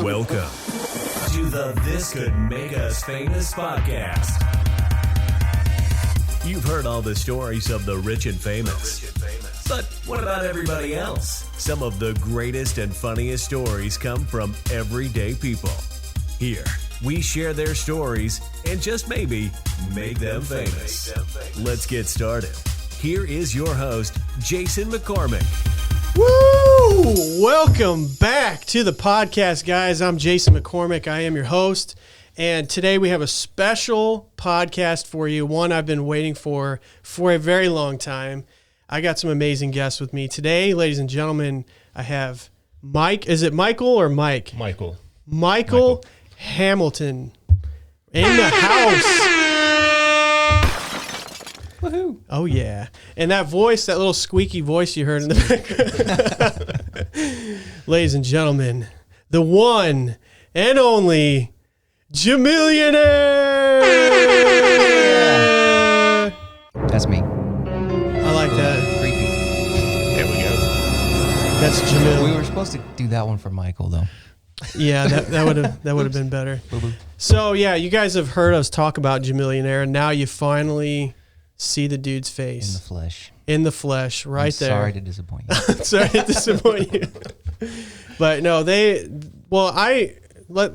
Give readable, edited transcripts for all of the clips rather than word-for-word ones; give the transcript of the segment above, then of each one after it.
Welcome to the This Could Make Us Famous podcast. You've heard all the stories of the rich and famous. But what about everybody else? Some of the greatest and funniest stories come from everyday people. Here, we share their stories and just maybe make them famous. Let's get started. Here is your host, Jason McCormick. Woo! Welcome back to the podcast, guys. I'm Jason McCormick. I am your host. And today we have a special podcast for you, one I've been waiting for a very long time. I got some amazing guests with me today. Ladies and gentlemen, I have Mike. Is it Michael or Mike? Michael Hamilton in the house. Woohoo. Oh, yeah. And that voice, that little squeaky voice you heard in the background. Ladies and gentlemen, the one and only Jamilionaire. Yeah. That's me. I like that. Creepy. There we go. That's Jamil. We were supposed to do that one for Michael, though. Yeah, that would have been better. So yeah, you guys have heard us talk about Jamilionaire, and now you finally see the dude's face In the flesh, right there. Sorry to disappoint you. Sorry to disappoint you. But no, let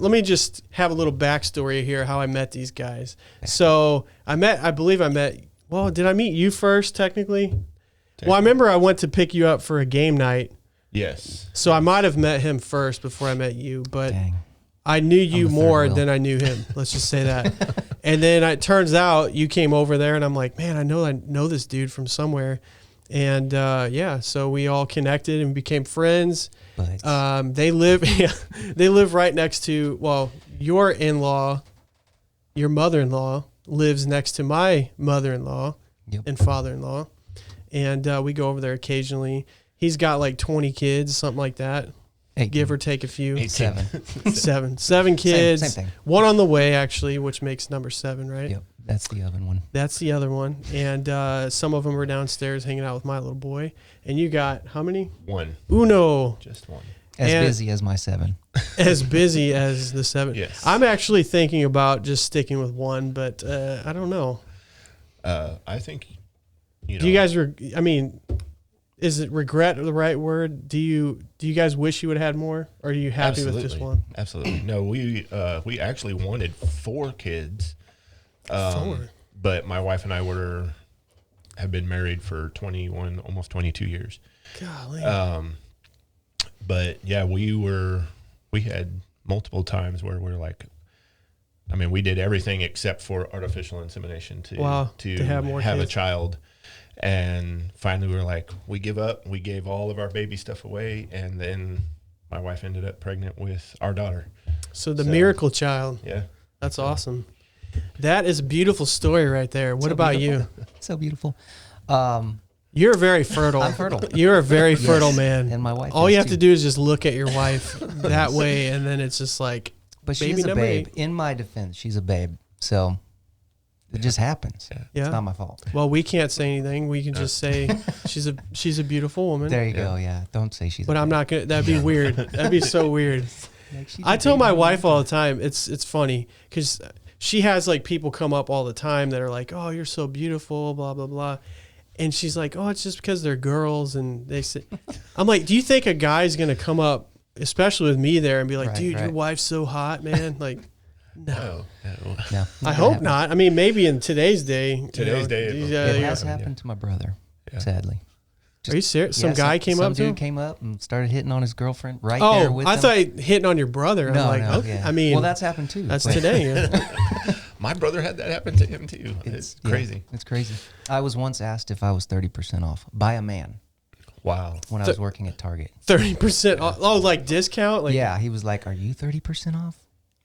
me just have a little backstory here how I met these guys. So I believe I met. Well, did I meet you first technically? Well, I remember I went to pick you up for a game night. Yes. So I might have met him first before I met you, but Dang. I knew you more wheel. than I knew him. Let's just say that. And then it turns out you came over there, and I'm like, man, I know this dude from somewhere. And so we all connected and became friends. But They live right next to, well, your mother-in-law lives next to my mother-in-law and father-in-law. And we go over there occasionally. He's got like 20 kids, something like that. 18. Give or take a few. 7. Seven kids. Same thing. One on the way, actually, which makes number 7, right? Yep, that's the oven one. That's the other one. And some of them are downstairs hanging out with my little boy. And you got how many? One. Uno. Just one. As busy as my 7. As busy as the 7. Yes. I'm actually thinking about just sticking with one, but I don't know. I think, Do you guys, is it regret the right word? Do you guys wish you would have had more? Or are you happy with just one? Absolutely. No, we actually wanted 4 kids. 4? But my wife and I have been married for 21, almost 22 years. Golly. But yeah, we had multiple times where we're like, we did everything except for artificial insemination to have more kids. A child. And finally we were like, we give up. We gave all of our baby stuff away. And then my wife ended up pregnant with our daughter. So miracle child. Yeah. That's awesome. That is a beautiful story right there. What about you? So beautiful. You're very fertile. I'm fertile. You're a very fertile man. And my wife All is you have too. to do is just look at your wife that way, and then it's just like, But baby she's a number babe. 8. In my defense, she's a babe. So it just happens. Yeah. It's not my fault. Well, we can't say anything. We can just say she's a beautiful woman. There you go. Yeah. Don't say she's But a I'm babe. not gonna. That'd be weird. That'd be so weird. Like, she's I a tell babe. my wife all the time. It's funny because she has like people come up all the time that are like, "Oh, you're so beautiful," blah blah blah, and she's like, "Oh, it's just because they're girls." And they say, "I'm like, do you think a guy's gonna come up, especially with me there, and be like, Right, dude, right. your wife's so hot, man?" Like, no. No, I hope not. Maybe in today's day. Today's day, It has happened to my brother, sadly. Are you serious? Some guy came up to Some him? dude came up and started hitting on his girlfriend there with him. I thought hitting on your brother. No, I'm like, no, okay. yeah. Well, that's happened too. That's but- today. Yeah. My brother had that happen to him too. It's crazy. Yeah, it's crazy. I was once asked if I was 30% off by a man Wow. when I was working at Target. 30% off. Oh, like discount? Like, Yeah, he was like, "Are you 30% off?"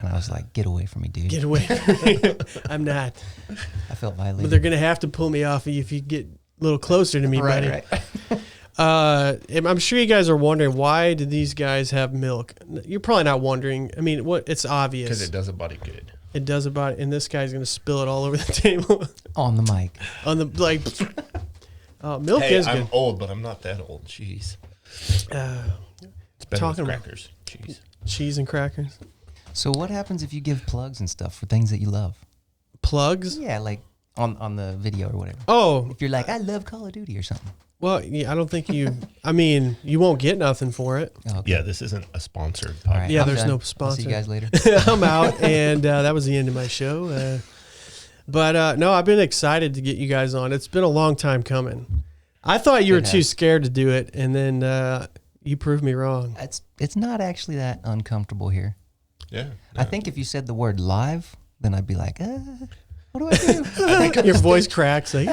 And I was like, "Get away from me, dude." get away. I'm not. I felt But violated. they're going to have to pull me off if you get a little closer to me, buddy. right. I'm sure you guys are wondering, why do these guys have milk? You're probably not wondering. It's obvious. Because it does a body good. It does about, and this guy's going to spill it all over the table. On the mic. On the, like, milk Hey, is I'm good. old, but I'm not that old. Jeez. It's better Talking with about- crackers. Jeez. cheese and crackers. So what happens if you give plugs and stuff for things that you love? Plugs? Yeah, like on the video or whatever. Oh. If you're like, I love Call of Duty or something. Well, yeah, I don't think you. I mean, you won't get nothing for it. Oh, okay. Yeah, this isn't a sponsored podcast. All right, Yeah, I'm there's done. no sponsor. I'll see you guys later. I'm out, and that was the end of my show. But no, I've been excited to get you guys on. It's been a long time coming. I thought you were too scared to do it, and then you proved me wrong. It's not actually that uncomfortable here. Yeah. No. I think if you said the word live, then I'd be like, what do I do? Your voice cracks. Like,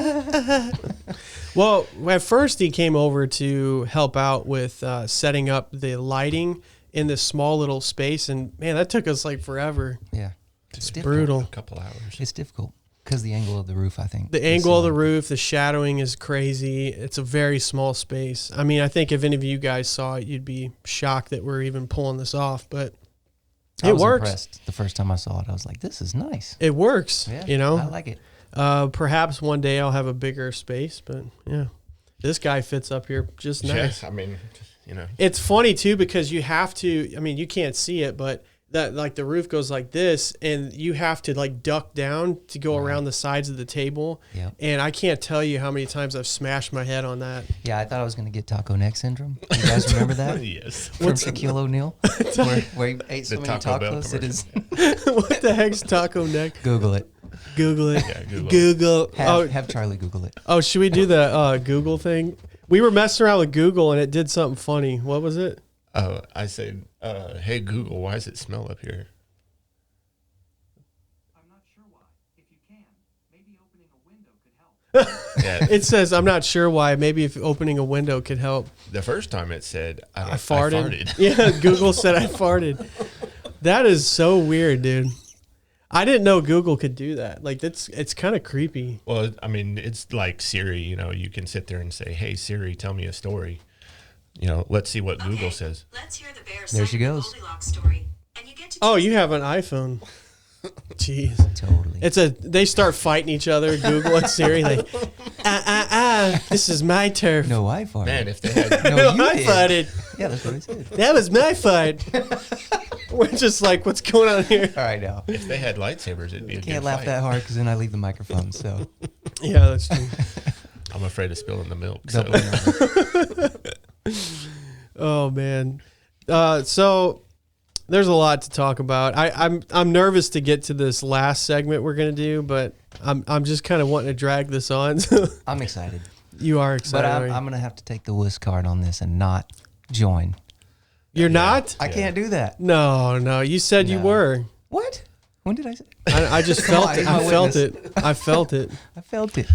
well, at first he came over to help out with setting up the lighting in this small little space, and man, that took us like forever. Yeah. It's brutal. A couple hours. It's difficult because the angle of the roof, I think. The angle of the roof, the shadowing is crazy. It's a very small space. I mean, I think if any of you guys saw it, you'd be shocked that we're even pulling this off, but I was works. Impressed. The first time I saw it, I was like, this is nice. It works, Yeah, you know? I like it. Perhaps one day I'll have a bigger space, but yeah. This guy fits up here just nice. Yeah, I mean, It's funny too because you have to, I mean, you can't see it, but that like the roof goes like this and you have to like duck down to go around the sides of the table. Yeah. And I can't tell you how many times I've smashed my head on that. Yeah, I thought I was going to get taco neck syndrome. You guys remember that? yes. From Shaquille O'Neal, where he ate so The many Taco Bell tacos. It is. What the heck's taco neck? Google it. Google it. Yeah, Google it. Google. Have Charlie Google it. Oh, should we do the Google thing? We were messing around with Google and it did something funny. What was it? Oh, I said, hey, Google, why does it smell up here? I'm not sure why. If you can, maybe opening a window could help. Yeah. It says, I'm not sure why. Maybe if opening a window could help. The first time it said, I farted. Yeah, Google said I farted. That is so weird, dude. I didn't know Google could do that. Like, it's kind of creepy. Well, I mean, it's like Siri, you can sit there and say, hey, Siri, tell me a story. Let's see what Google says. Let's hear the bear There she goes. Goldilocks story. And you get to Oh, you have an iPhone. Jeez. Totally. They start fighting each other, Google and Siri, like, this is my turf. No, I farted. Man, if they had No, you I did. farted. Yeah, that's what I said. That was my fight. We're just like, what's going on here? All right, now. if they had lightsabers, it'd be a Can't good laugh fight. that hard because then I leave the microphone. So Yeah, that's true. I'm afraid of spilling the milk. double So. number. Oh man. So there's a lot to talk about. I'm nervous to get to this last segment we're gonna do, but I'm just kind of wanting to drag this on. So I'm excited. you are But excited. I'm aren't you? going to have to take the wuss card on this and not join. You're not? I can't do that. No. You said you No. were. What? When did I say? I just felt on, it. he's my I felt witness. it. I felt it. I felt it.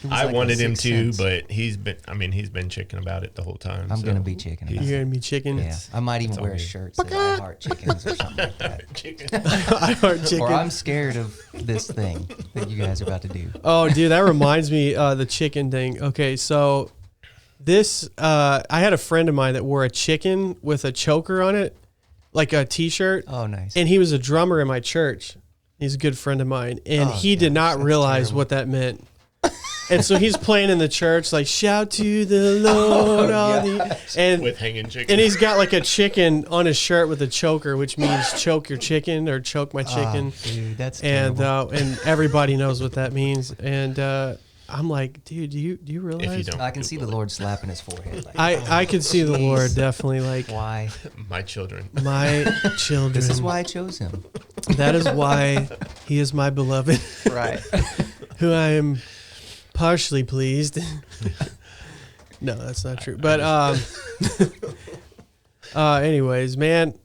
It was I like a wanted him sixth to, sense. but he's been chicken about it the whole time. I'm so. going to be chicken about You're it. gonna be chicken. Yeah, I might even it's wear on a me. shirt that says I heart chickens or something like that. Chicken. I heart chicken. Or I'm scared of this thing that you guys are about to do. Oh, dude, that reminds me the chicken thing. Okay, so this I had a friend of mine that wore a chicken with a choker on it, like a T-shirt, Oh, nice. and he was a drummer in my church. He's a good friend of mine, and Oh, he did gosh, not that's realize terrible. what that meant. And so he's playing in the church, like shout to the Lord, all the and With hanging chicken. and he's got like a chicken on his shirt with a choker, which means choke your chicken or choke my chicken. Oh, dude, that's And terrible. and everybody knows what that means. And I'm like, dude, do you realize? If you don't, I can see the Google Lord slapping his forehead. Like, I could see the jeez. Lord definitely like why? it. My children. my children. This is why I chose him. That is why he is my beloved, Right. who I am partially pleased. No, that's not true. But anyways, man,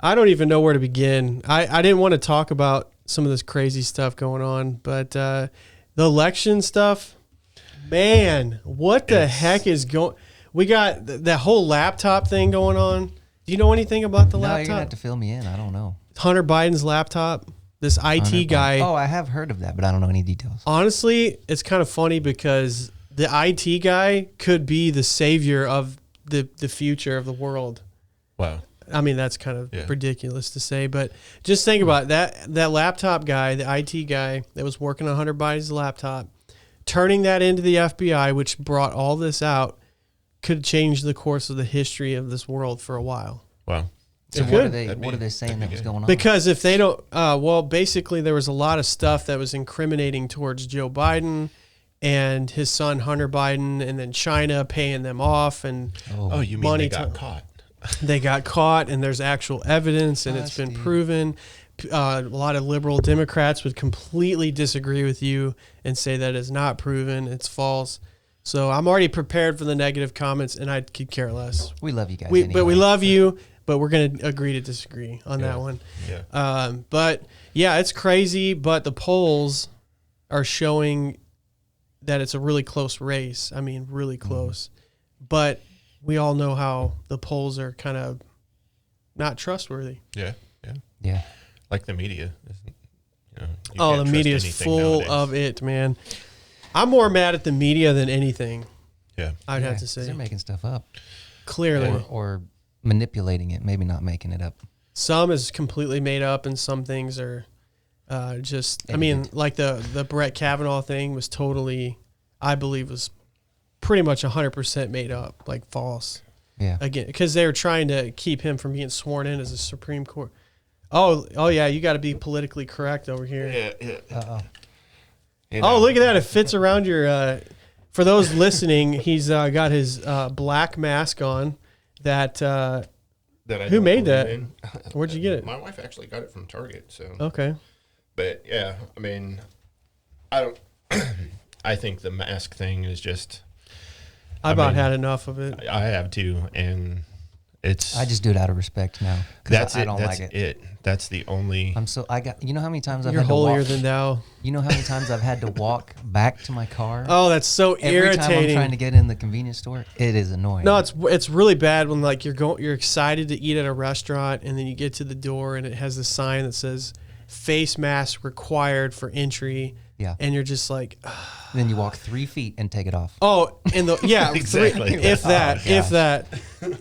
I don't even know where to begin. I didn't want to talk about some of this crazy stuff going on, but the election stuff, man, what the heck is going? We got that whole laptop thing going on. Do you know anything about the No, you're laptop? gonna have to fill me in. I don't know. Hunter Biden's laptop. This IT guy. Oh, I have heard of that, but I don't know any details. Honestly, it's kind of funny because the IT guy could be the savior of the future of the world. Wow. I mean, that's kind of Yeah. ridiculous to say, but just think about that laptop guy, the IT guy that was working on Hunter Biden's laptop, turning that into the FBI, which brought all this out, could change the course of the history of this world for a while. Wow. So It what could. are they saying that was going on? Because if they don't, well, basically there was a lot of stuff that was incriminating towards Joe Biden and his son Hunter Biden, and then China paying them off, and Oh, you mean money they got caught? They got caught, and there's actual evidence, and it's been proven. A lot of liberal Democrats would completely disagree with you and say that is not proven, it's false. So I'm already prepared for the negative comments, and I could care less. We love you guys. But we love you, but we're going to agree to disagree on that one. Yeah. But yeah, it's crazy, but the polls are showing that it's a really close race. I mean, really close. But we all know how the polls are kind of not trustworthy. Yeah. Yeah. Like the media. You The can't trust media is anything full nowadays. of it, man. I'm more mad at the media than anything, Yeah. I'd have to 'cause say. they're making stuff up Clearly. or manipulating it, maybe not making it up. Some is completely made up, and some things are just, I mean, like the Brett Kavanaugh thing was totally, I believe, was pretty much 100% made up, like false. Yeah. Again, because they were trying to keep him from being sworn in as a Supreme Court. Oh yeah, you got to be politically correct over here. Uh-oh. Oh, look at that. It fits around your, for those listening, he's got his black mask on that, who made that? Where'd you get it? My wife actually got it from Target. So, Okay. but yeah, I mean, I don't. I think the mask thing is just. I about had enough of it. I have too, and it's. I just do it out of respect now. That's I it. don't That's like it. it. That's the only. You know how many times I've You're had to holier walk, than thou. you know how many times I've had to walk back to my car? Oh, that's so Every time I'm irritating. trying to get in the convenience store, it is annoying. No, it's really bad when like you're excited to eat at a restaurant, and then you get to the door and it has a sign that says face mask required for entry. Yeah. And you're just like, Then you walk 3 feet and take it off. oh, and the yeah, Exactly. if that, Oh, if that.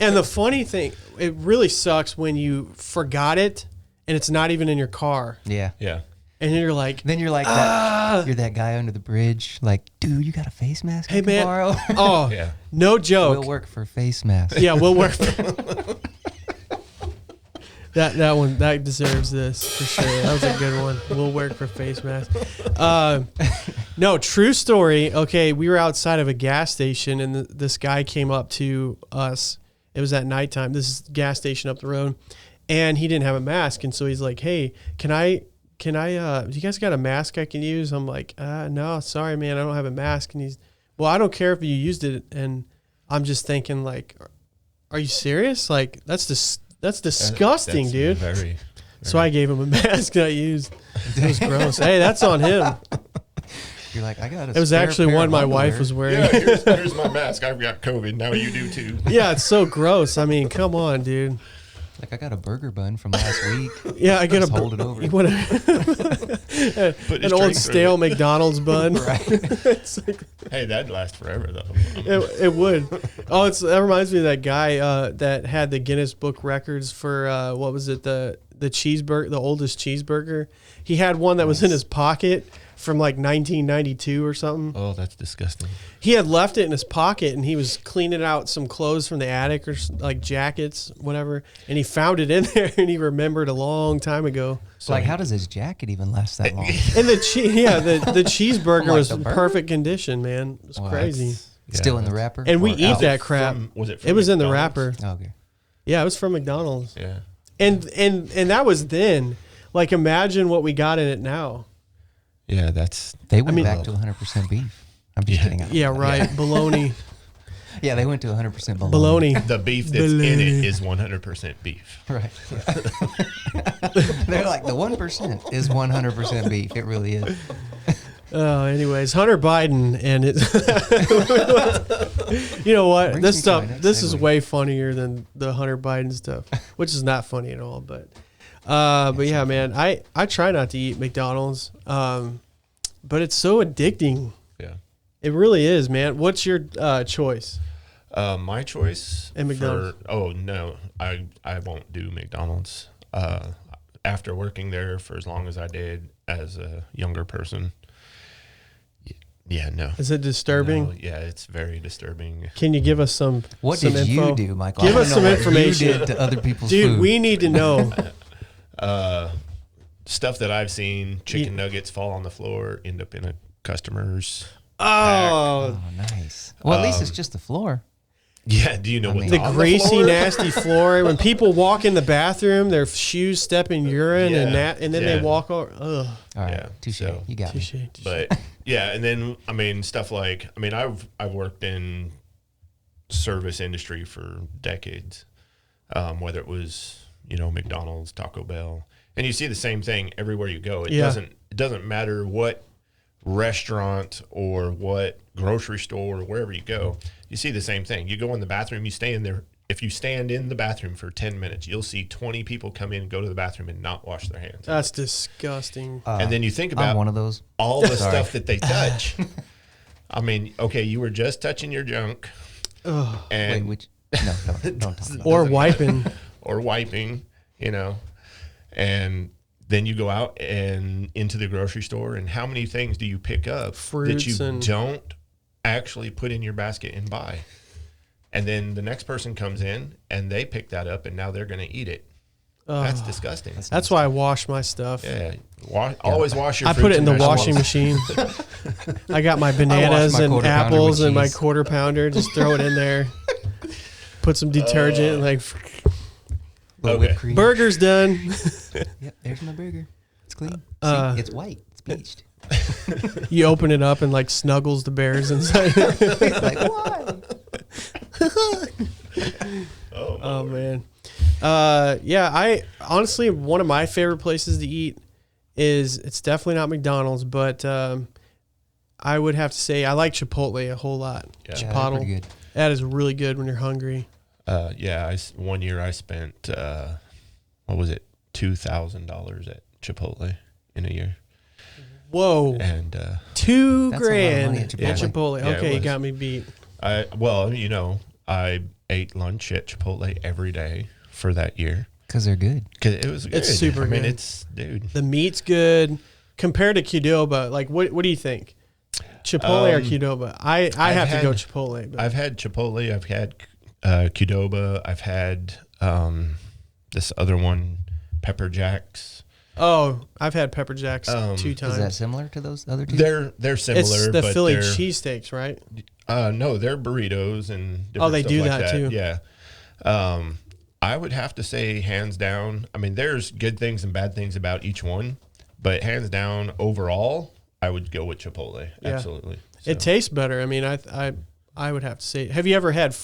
And the funny thing, it really sucks when you forgot it and it's not even in your car, Yeah. Yeah. and you're like, Then you're like that. You're that guy under the bridge. Like, dude, you got a face mask? hey I can man, borrow? oh, Yeah. no joke. We'll work for face mask. Yeah, we'll work. That one that deserves this for sure. That was a good one. We'll work for face mask. No, true story. Okay, we were outside of a gas station, and this guy came up to us. It was at nighttime. This is gas station up the road, and he didn't have a mask, and so he's like, "Hey, can I? Do you guys got a mask I can use?" I'm like, "No, sorry, man, I don't have a mask." And he's, "Well, I don't care if you used it." And I'm just thinking, like, "Are you serious? Like, that's disgusting, That's dude." Very. So I gave him a mask that I used. It was gross. Hey, that's on him. You're like, I got a It was spare actually pair one of my wife underwear. was wearing. Yeah, Yeah, here's my mask. I've got COVID. Now you do too. it's so gross. I mean, come on, dude. Like, I got a burger bun from last week. Yeah, I get Just a hold it over. what Put an his old drink through stale it. McDonald's bun. Right. It's like, Hey, that'd last forever though. it would. Oh, that reminds me of that guy that had the Guinness Book records for what was it, the cheeseburger, the oldest cheeseburger. He had one that was in his pocket from like 1992 or something. Oh, that's disgusting. He had left it in his pocket, and he was cleaning out some clothes from the attic or like jackets, whatever, and he found it in there, and he remembered a long time ago. So like, how does his jacket even last that long? And the cheeseburger Like was the in burger? perfect condition, man. It was Wow, crazy. Still in the wrapper? And we Or eat out? that crap. Was it? It was in the McDonald's? wrapper. Oh, okay. Yeah, it was from McDonald's. Yeah. And that was then. Like, imagine what we got in it now. Yeah, that's. They went mean- back to 100% beef. I'm just kidding. Yeah, right. Bologna. Yeah, they went to 100% bologna. Bologna. The beef that's in it is 100% beef. Right. They're like, the 1% is 100% beef. It really is. Anyways, Hunter Biden and it. You know what? Brings This me to stuff. my next This is segue. way funnier than the Hunter Biden stuff, which is not funny at all. But yeah, man, I try not to eat McDonald's, but it's so addicting. Yeah. It really is, man. What's your choice? My choice. And McDonald's. Oh no, I won't do McDonald's. After working there for as long as I did as a younger person, Yeah, no. Is it disturbing? No, yeah, it's very disturbing. Can you give us some What some did info? you do, Michael? Give I us wanna know some what information. you did to other people's Dude, food. we need to know. Stuff that I've seen, chicken nuggets fall on the floor, end up in a customer's. Oh, Oh, nice. Well, at least it's just the floor. Yeah, do you know what's the on greasy, floor? nasty floor. When people walk in the bathroom, their shoes step in urine and Yeah, then they yeah. walk over. Ugh. All right, Yeah, touche. so- You got me. Touche. But yeah, and then I mean stuff like I've worked in service industry for decades, whether it was McDonald's, Taco Bell, and you see the same thing everywhere you go. It doesn't matter what restaurant or what grocery store or wherever you go, you see the same thing. You go in the bathroom, you stay in there. If you stand in the bathroom for 10 minutes, you'll see 20 people come in and go to the bathroom and not wash their hands. That's disgusting. And then you think I'm about one of those. all the stuff that they touch. I mean, okay, you were just touching your junk. Ugh. Wait, And which? No, don't talk about Or doesn't wiping. or wiping, and then you go out and into the grocery store, and how many things do you pick up that Fruits you and- don't actually put in your basket and buy? And then the next person comes in and they pick that up and now they're going to eat it. That's disgusting. That's why I wash my stuff. Yeah. Always wash your I put fruits it in and the washing vegetables. machine. I got my bananas my and quarter pounder apples with and my cheese. quarter pounder. Just throw it in there. Put some detergent. Little Okay. whipped cream. Burger's done. Yep, there's my burger. It's clean. Uh, See, it's white. It's bleached. You open it up and snuggles the bears inside. Like, why? Oh man. Yeah, I honestly, one of my favorite places to eat it's definitely not McDonald's, but I would have to say I like Chipotle a whole lot. Yeah. Yeah, they're pretty Chipotle. good. That is really good when you're hungry. One year I spent, what was it? $2,000 at Chipotle in a year. Whoa. And, $2,000 That's a lot of money at at Chipotle. Chipotle. Yeah, it Okay, you was. got me beat. I ate lunch at Chipotle every day for that year. Because they're good. Cause it was good. It's super I mean, good. dude. The meat's good compared to Qdoba. What do you think? Chipotle or Qdoba? I have to go Chipotle. But I've had Chipotle. I've had Qdoba. I've had this other one, Pepper Jacks. I've had Pepper Jacks 2 times. Is that similar to those other two? They're similar. It's the but Philly they're, cheesesteaks, right? No, they're burritos and different they stuff do like that too. Yeah. I would have to say hands down. I mean, there's good things and bad things about each one, but hands down overall, I would go with Chipotle. Yeah. Absolutely. It tastes better. I mean, I would have to say. Have you ever had?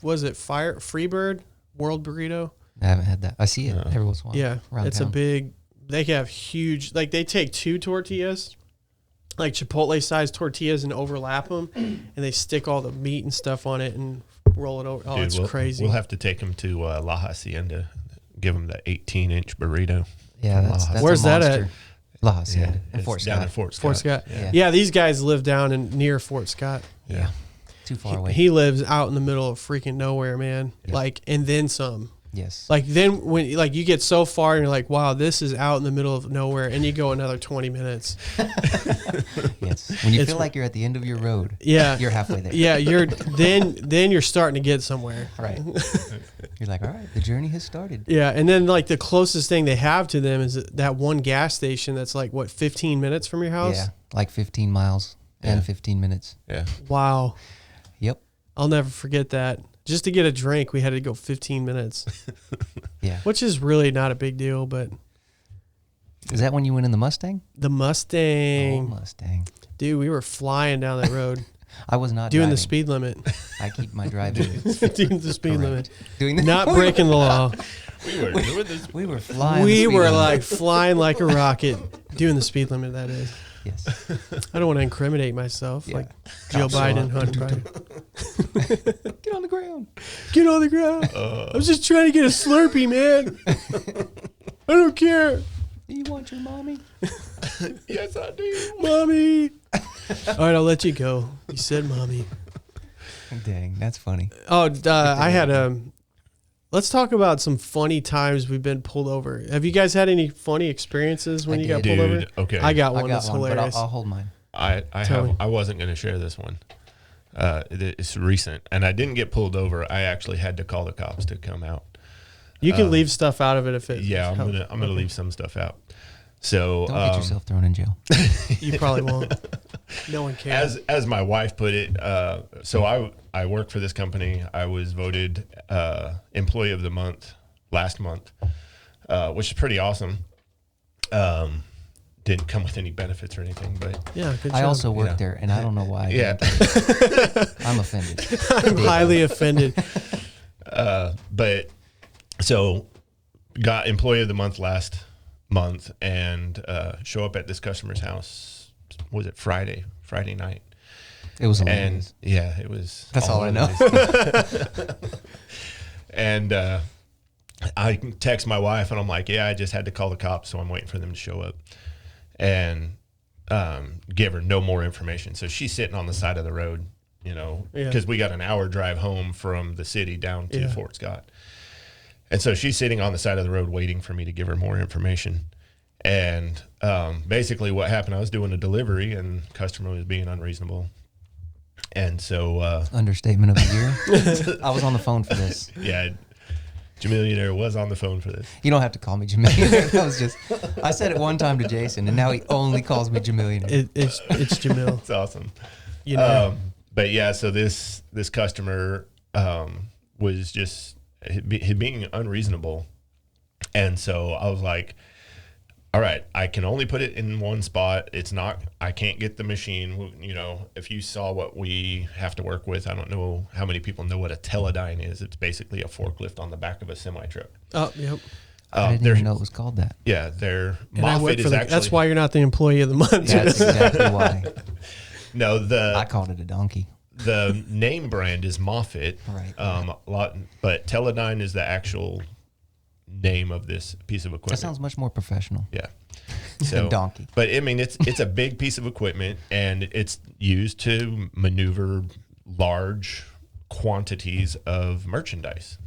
Was it Freebird World Burrito? I haven't had that. I see it every once in a while. Yeah, around it's town. a big. They have huge. They take 2 tortillas, like Chipotle sized tortillas, and overlap them, and they stick all the meat and stuff on it and roll it over. Oh, Dude, it's crazy. We'll have to take them to La Hacienda, give them the 18-inch burrito. Yeah, from La that's Hacienda. Where's a that monster. at? La Hacienda. In It's Fort down Scott. in Fort Scott. Fort Scott. Yeah. Yeah, these guys live down near Fort Scott. Yeah. Too far away. He lives out in the middle of freaking nowhere, man. And then some. Yes. Then when you get so far and you're like, wow, this is out in the middle of nowhere, and you go another 20 minutes. Yes. When you It's- feel like you're at the end of your road, Yeah. you're halfway there. Yeah, then you're starting to get somewhere. Right. You're like, all right, the journey has started. Yeah, and then the closest thing they have to them is that one gas station that's 15 minutes from your house? Yeah. Like 15 miles and 15 minutes. Yeah. Wow. Yep. I'll never forget that. Just to get a drink, we had to go 15 minutes, Yeah. which is really not a big deal, but Is that when you went in the Mustang? the Mustang, Oh, Mustang. dude, we were flying down that road I was not doing driving. the speed limit. I keep my driving. Doing the speed limit. Doing the Not breaking the law. We were doing this. We were flying. the We speed were limit. flying like a rocket doing the speed limit, that is. Yes. I don't want to incriminate myself Yeah. like Joe Cops show Biden, up. Hunter Biden. Get on the ground. Get on the ground. I was just trying to get a Slurpee, man. I don't care. Do you want your mommy? Yes, I do. Mommy. All right, I'll let you go. You said mommy. Dang, that's funny. Oh, I had let's talk about some funny times we've been pulled over. Have you guys had any funny experiences when I you got did. pulled over? Dude, okay. I got I one got that's one, hilarious. but I'll hold mine. I wasn't going to share this one. It's recent, and I didn't get pulled over. I actually had to call the cops to come out. You can leave stuff out of it if it. Yeah, I'm gonna leave some stuff out. So don't get yourself thrown in jail. You probably won't. No one cares. As my wife put it, so I work for this company. I was voted Employee of the Month last month, which is pretty awesome. Didn't come with any benefits or anything, but yeah, good job. I also work there, and I don't know why. I'm offended. I'm highly offended. But so got Employee of the Month last month, and show up at this customer's house. Was it Friday night? It was hilarious. And yeah, it was. That's all I know. And I text my wife, and I'm like, yeah, I just had to call the cops, so I'm waiting for them to show up. And give her no more information. So she's sitting on the side of the road, because we got an hour drive home from the city down to Fort Scott. And so she's sitting on the side of the road waiting for me to give her more information. And basically what happened, I was doing a delivery and the customer was being unreasonable. And so... understatement of the year. I was on the phone for this. Yeah. Jamilionaire was on the phone for this. You don't have to call me Jamilionaire. I said it one time to Jason, and now he only calls me Jamilionaire. It's Jamil. It's awesome. But yeah, so this customer was just being unreasonable. And so I was like, all right, I can only put it in one spot. I can't get the machine. If you saw what we have to work with, I don't know how many people know what a Teledyne is. It's basically a forklift on the back of a semi truck. Oh, yep. I didn't even know it was called that. Yeah, their Moffett is actually. That's why you're not the Employee of the Month. Yeah, that's exactly why. No, I called it a donkey. The name brand is Moffett. Right. But Teledyne is the actual name of this piece of equipment. That sounds much more professional. Yeah. So donkey. But I mean, it's a big piece of equipment, and it's used to maneuver large quantities of merchandise.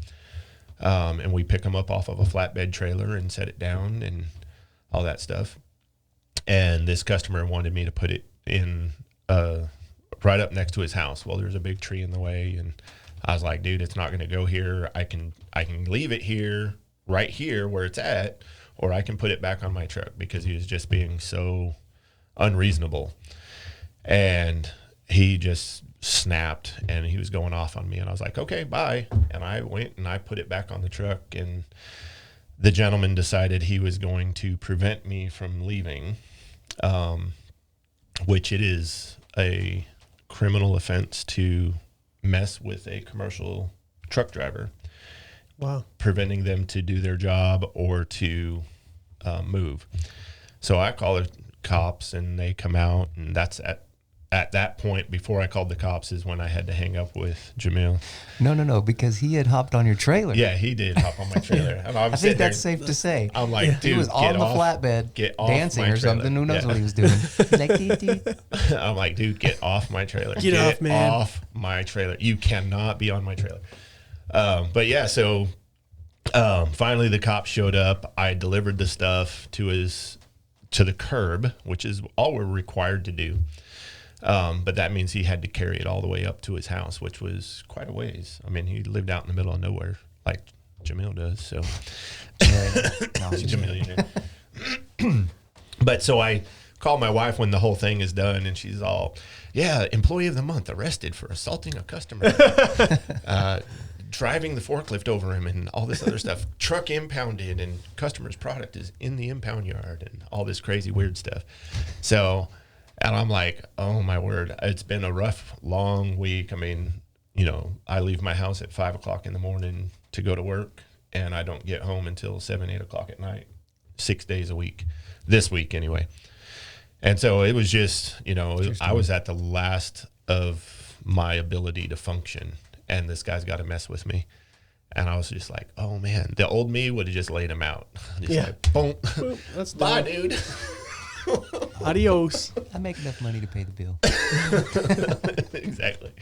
And we pick them up off of a flatbed trailer and set it down and all that stuff. And this customer wanted me to put it in right up next to his house. Well, there's a big tree in the way, and I was like, dude, it's not going to go here. I can leave it here, right here where it's at, or I can put it back on my truck, because he was just being so unreasonable. And he just snapped, and he was going off on me, and I was like, okay, bye. And I went and I put it back on the truck, and the gentleman decided he was going to prevent me from leaving, which it is a criminal offense to mess with a commercial truck driver. Wow. Preventing them to do their job or to move. So I call the cops, and they come out, and that's at that point, before I called the cops, is when I had to hang up with Jamil. No, because he had hopped on your trailer. Yeah, he did hop on my trailer. And I think that's safe to say. I'm like, dude, he was on the flatbed dancing or something. Who knows what he was doing? Like, dee. I'm like, dude, get off my trailer. Get off, man. Off my trailer. You cannot be on my trailer. But yeah, so finally the cops showed up. I delivered the stuff to the curb, which is all we're required to do. But that means he had to carry it all the way up to his house, which was quite a ways. I mean, he lived out in the middle of nowhere, like Jamil does. So, he's a Jamilionaire. But so I called my wife when the whole thing is done, and she's all, yeah, Employee of the Month arrested for assaulting a customer, driving the forklift over him, and all this other stuff. Truck impounded, and customer's product is in the impound yard, and all this crazy weird stuff. So... And I'm like, oh, my word, it's been a rough, long week. I mean, I leave my house at 5 o'clock in the morning to go to work, and I don't get home until 7, 8 o'clock at night, 6 days a week, this week anyway. And so it was just, I was at the last of my ability to function, and this guy's got to mess with me. And I was just like, oh, man, the old me would have just laid him out. Like, boom, that's bye, dude. Adios. I make enough money to pay the bill. Exactly.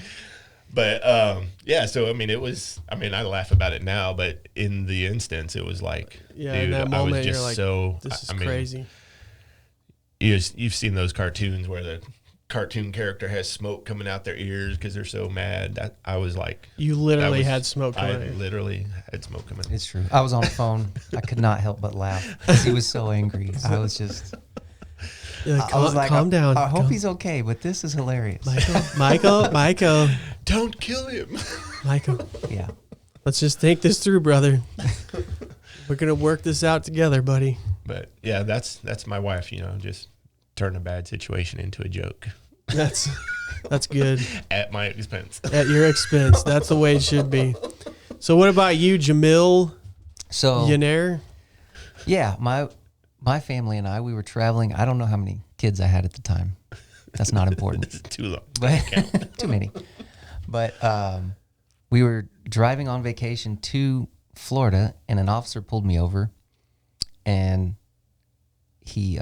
But yeah, so I mean, I laugh about it now, but in the instance, it was like, yeah, dude, in that moment, you're like, so this is crazy. You've seen those cartoons where the cartoon character has smoke coming out their ears because they're so mad. I was like, you literally had smoke coming out. I literally had smoke coming. It's true. I was on the phone. I could not help but laugh because he was so angry. I was just. Like, I was like, calm down. I hope he's okay, but this is hilarious. Michael, Don't kill him. Michael. Yeah. Let's just think this through, brother. We're gonna work this out together, buddy. But yeah, that's my wife. Just turn a bad situation into a joke That's good. at my expense. At your expense. That's the way it should be. So what about you, Jamil? So Shakir? yeah, my family and I, we were traveling. I don't know how many kids I had at the time. That's not important. It's too long. But too many. But we were driving on vacation to Florida, and an officer pulled me over, and he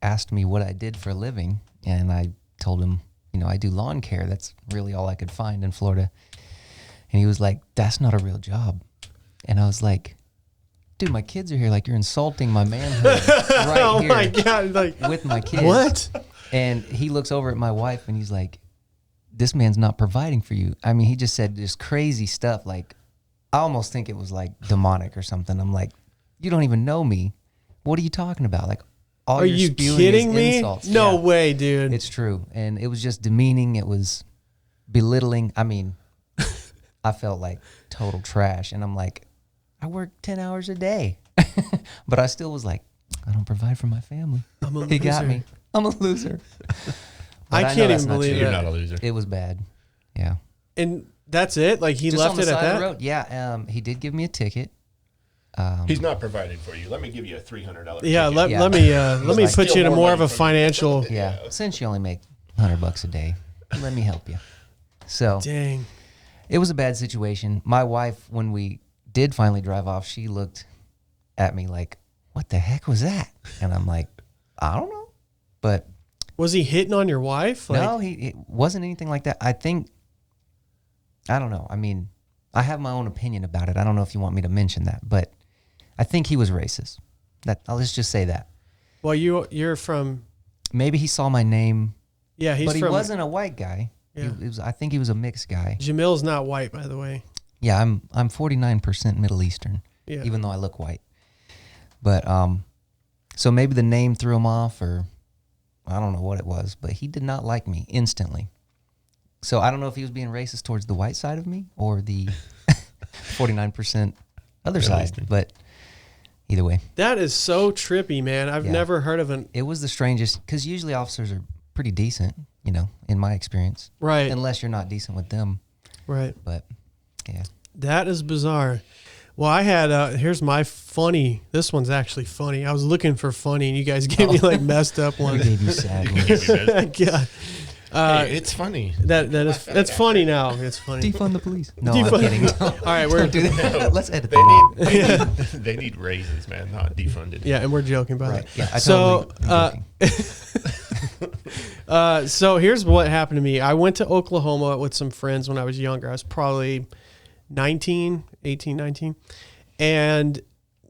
asked me what I did for a living, and I told him, I do lawn care. That's really all I could find in Florida. And he was like, "That's not a real job." And I was like, "Dude, my kids are here. Like, you're insulting my manhood right Oh here my God! Like with my kids." what? And he looks over at my wife and he's like, "This man's not providing for you." I mean, he just said this crazy stuff. Like, I almost think it was like demonic or something. I'm like, "You don't even know me. What are you talking about?" Like, all Are you're you spewing kidding is me? insults. No Yeah, way, dude. it's true. And it was just demeaning. It was belittling. I mean, I felt like total trash. And I'm like, I work 10 hours a day. But I still was like, I don't provide for my family. He got me. I'm a loser. I But know can't that's even not believe true. You're that. not a loser. It was bad. Yeah. And that's it? Like he Just left on the it at side of that? the road. Yeah. He did give me a ticket. He's not providing for you. Let me give you a $300. Yeah, ticket. Yeah. let me like, put you in Still more more of a money for me. financial. Yeah. Since you only make $100 a day, let me help you. So Dang. it was a bad situation. My wife, when we did finally drive off, she looked at me like, "What the heck was that?" And I'm like, "I don't know." But Was he hitting on your wife? Like, no, it wasn't anything like that. I don't know. I mean, I have my own opinion about it. I don't know if you want me to mention that, but I think he was racist. Let's just say that. Well, you're from. Maybe he saw my name, Yeah, he's but he from. wasn't a white guy. Yeah. I think he was a mixed guy. Jamil's not white, by the way. Yeah, I'm 49% Middle Eastern, Yeah. even though I look white. But so maybe the name threw him off, or I don't know what it was, but he did not like me instantly. So I don't know if he was being racist towards the white side of me or the 49% other side, but either way. That is so trippy, man. I've Yeah. never heard of an. It was the strangest, because usually officers are pretty decent, in my experience. Right. Unless you're not decent with them. Right. But, yeah. That is bizarre. Well, I had, here's my funny. This one's actually funny. I was looking for funny, and you guys gave me like messed up I ones. gave you sad ones. God. Hey, it's funny. That's funny now. It's funny. Defund the police. No, Defund- I'm kidding. All right, we're Don't do that. Let's edit They that out. they need raises, man, not defunded. yeah, and we're joking by Right. that. Yeah, I So, totally am joking. So here's what happened to me. I went to Oklahoma with some friends when I was younger. I was probably 18, 19. And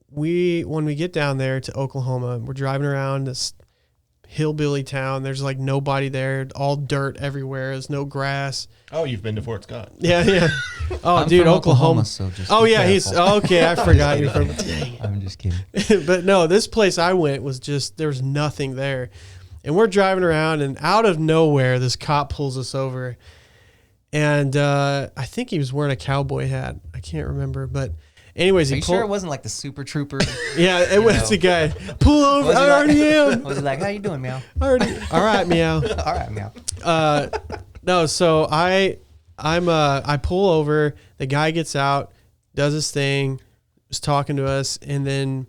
when we get down there to Oklahoma, we're driving around this hillbilly town. There's like nobody there, all dirt everywhere. There's no grass. Oh, you've been to Fort Scott. Yeah. Oh, I'm dude, from Oklahoma. so just Oh be yeah, careful. okay. I forgot you're from. Dang. I'm just kidding. But no, this place I went was just, there was nothing there. And we're driving around, and out of nowhere, this cop pulls us over. And I think he was wearing a cowboy hat. I can't remember. But anyways, Are he you pulled. sure it wasn't like the Super Trooper? Yeah, it was the guy. Pull over. Was he I already am. Was he like, "How you doing, meow?" Already. All right, meow. All right, meow. No, so I pull over. The guy gets out, does his thing, was talking to us, and then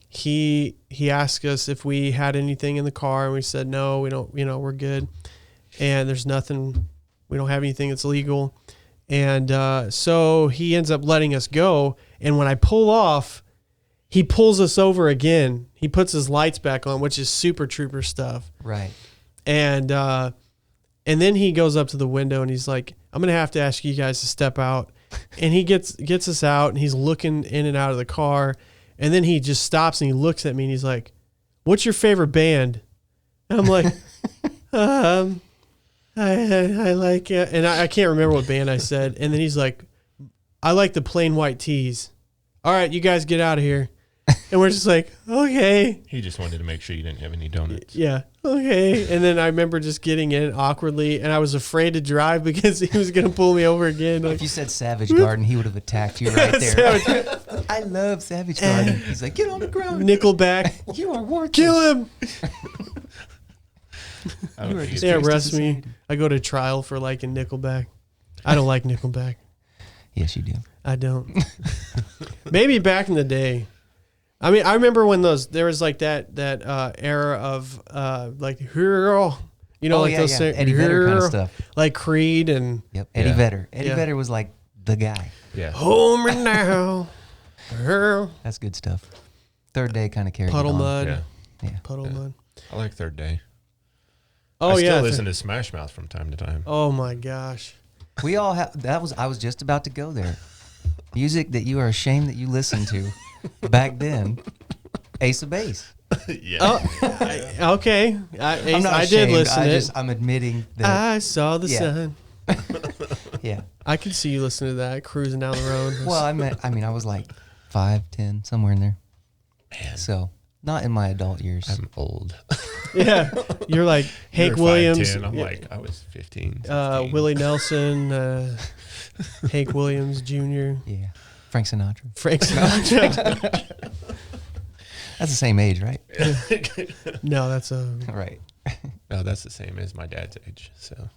he asked us if we had anything in the car, and we said no, we don't. We're good, and there's nothing. We don't have anything that's legal, and so he ends up letting us go. And when I pull off, he pulls us over again. He puts his lights back on, which is Super Trooper stuff. Right. And then he goes up to the window and he's like, "I'm gonna have to ask you guys to step out." And he gets us out, and he's looking in and out of the car, and then he just stops and he looks at me and he's like, "What's your favorite band?" And I'm like, I like it. And I can't remember what band I said. And then he's like, I like the plain white tees. All right, you guys get out of here. And we're just like, okay. He just wanted to make sure you didn't have any donuts. Yeah, okay. And then I remember just getting in awkwardly, and I was afraid to drive because he was going to pull me over again. Like, if you said Savage Garden, he would have attacked you right there. I love Savage Garden. He's like, get on the ground. Nickelback. You are worthless. Kill him. They They arrest me. I go to trial for liking Nickelback. I don't like Nickelback. Yes, you do. I don't. Maybe back in the day. I mean, I remember when there was like that era of like hero, like those Eddie Vedder kind of stuff, like Creed and Eddie Vedder. Eddie Vedder was like the guy. Yeah, home and now, that's good stuff. Third Day kind of carried Puddle it on. Mud, Yeah. Puddle Mud. I like Third Day. Oh I still listen to Smash Mouth from time to time. Oh my gosh, we all have. I was just about to go there. Music that you are ashamed that you listened to. Back then, Ace of Base. Yeah. Oh, okay. I did ashamed. listen to it. I'm admitting that. I saw the sun. Yeah. I could see you listening to that, cruising down the road. Well, I was like 5, 10, somewhere in there. Man. So, not in my adult years. I'm old. Yeah. You're like Hank Williams. 5'10". I'm like, I was 15. 16. Willie Nelson, Hank Williams Jr. Yeah. Frank Sinatra. Frank Sinatra. That's the same age, right? No, that's Right. No, that's the same as my dad's age. So,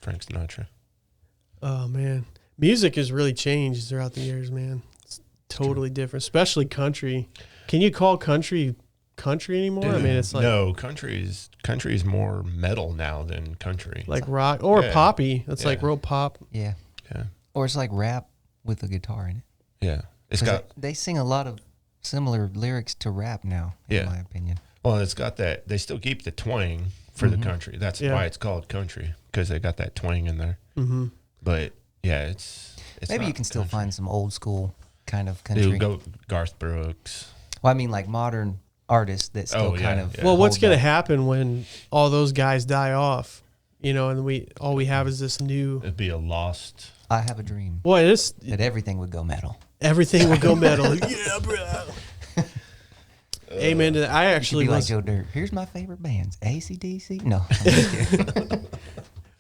Frank Sinatra. Oh man, music has really changed throughout the years, man. It's totally different, especially country. Can you call country anymore? I mean, it's like no, country is more metal now than country. like rock or poppy. It's like real pop. Yeah. Yeah. Or it's like rap with a guitar in it. Yeah. It's got they sing a lot of similar lyrics to rap now, in my opinion. Well, it's got that. They still keep the twang for the country. That's why it's called country, because they got that twang in there. Mm-hmm. But yeah, it's maybe you can still country. find some old school kind of country. Dude, go Garth Brooks. Well, I mean, like modern artists that still kind of. Yeah. Well, what's hold going to up. happen when all those guys die off? And all we have is this new. It'd be a lost. I have a dream Boy, that everything would go metal. everything will go metal. Yeah, bro. Amen to that. I actually Be like listen. Joe Dirt. Here's my favorite bands: AC/DC. No, I'm just kidding.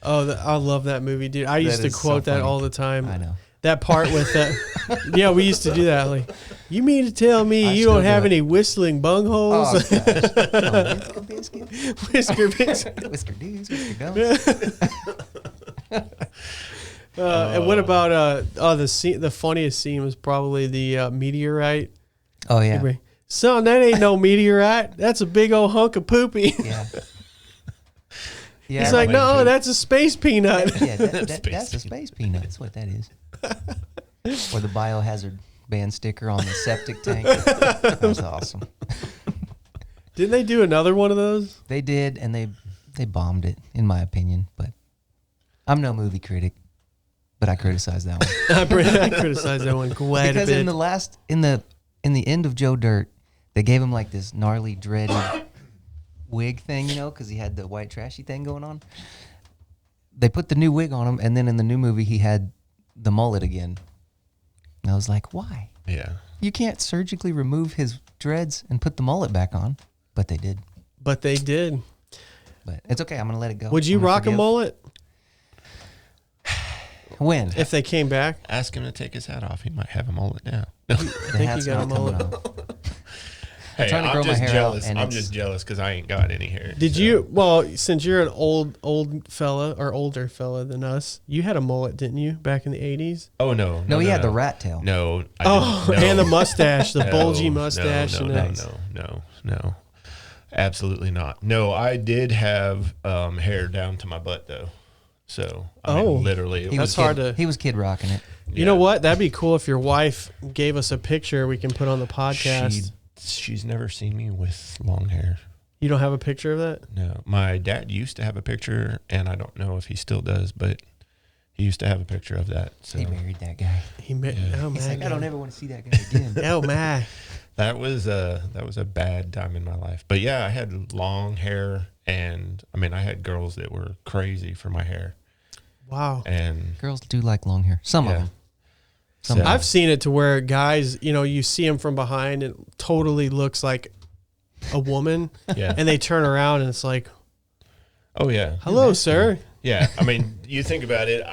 I love that movie, dude. I used to is so quote that funny. all the time. I know. That part with that. Yeah, we used to do that. Like, you mean to tell me I you still don't do have it. any whistling bungholes? Oh, gosh. Whisker biscuit. Whisker biscuit. Whisker doos, whisker gums. And what about the funniest scene was probably the meteorite. Oh yeah. Son, that ain't no meteorite. That's a big old hunk of poopy. Yeah. Yeah. He's like, no, poop. that's a space peanut. Yeah, that's a space peanut. That's what that is. Or the biohazard ban sticker on the septic tank. That was awesome. Didn't they do another one of those? They did, and they bombed it, in my opinion. But I'm no movie critic, but I criticize that one. I criticized that one quite Because a bit. in the end of Joe Dirt, they gave him like this gnarly dreaded wig thing, because he had the white trashy thing going on. They put the new wig on him, and then in the new movie, he had the mullet again. And I was like, why? Yeah. You can't surgically remove his dreads and put the mullet back on. But they did. But they did. But it's okay. I'm going to let it go. Would you I'm gonna rock a forgive. mullet When? if they came back? Ask him to take his hat off. He might have a mullet now. The think hat's you got a not coming mullet. off. Hey, trying to I'm grow my just hair out, jealous. and I'm it's- just jealous because I ain't got any hair. Did so. you? Well, since you're an old fella or older fella than us, you had a mullet, didn't you, back in the 80s? Oh no. No, he had the rat tail. No. Oh, didn't. No. and the mustache, the No, bulgy mustache. No. Absolutely not. No, I did have hair down to my butt though. So I mean, literally, it He That's was hard kid, to- He was kid rocking it. You know what? That'd be cool if your wife gave us a picture we can put on the podcast. She's never seen me with long hair. You don't have a picture of that? No, my dad used to have a picture, and I don't know if he still does, but he used to have a picture of that. So He married that guy. Oh He's man, like, I don't ever want to see that guy again. Oh my. that was a bad time in my life. But yeah, I had long hair And I mean, I had girls that were crazy for my hair. Wow. And girls do like long hair. Some of them. So, I've seen it to where guys, you see them from behind and it totally looks like a woman. Yeah. And they turn around and it's like, oh yeah. hello, sir. Yeah. I mean, you think about it.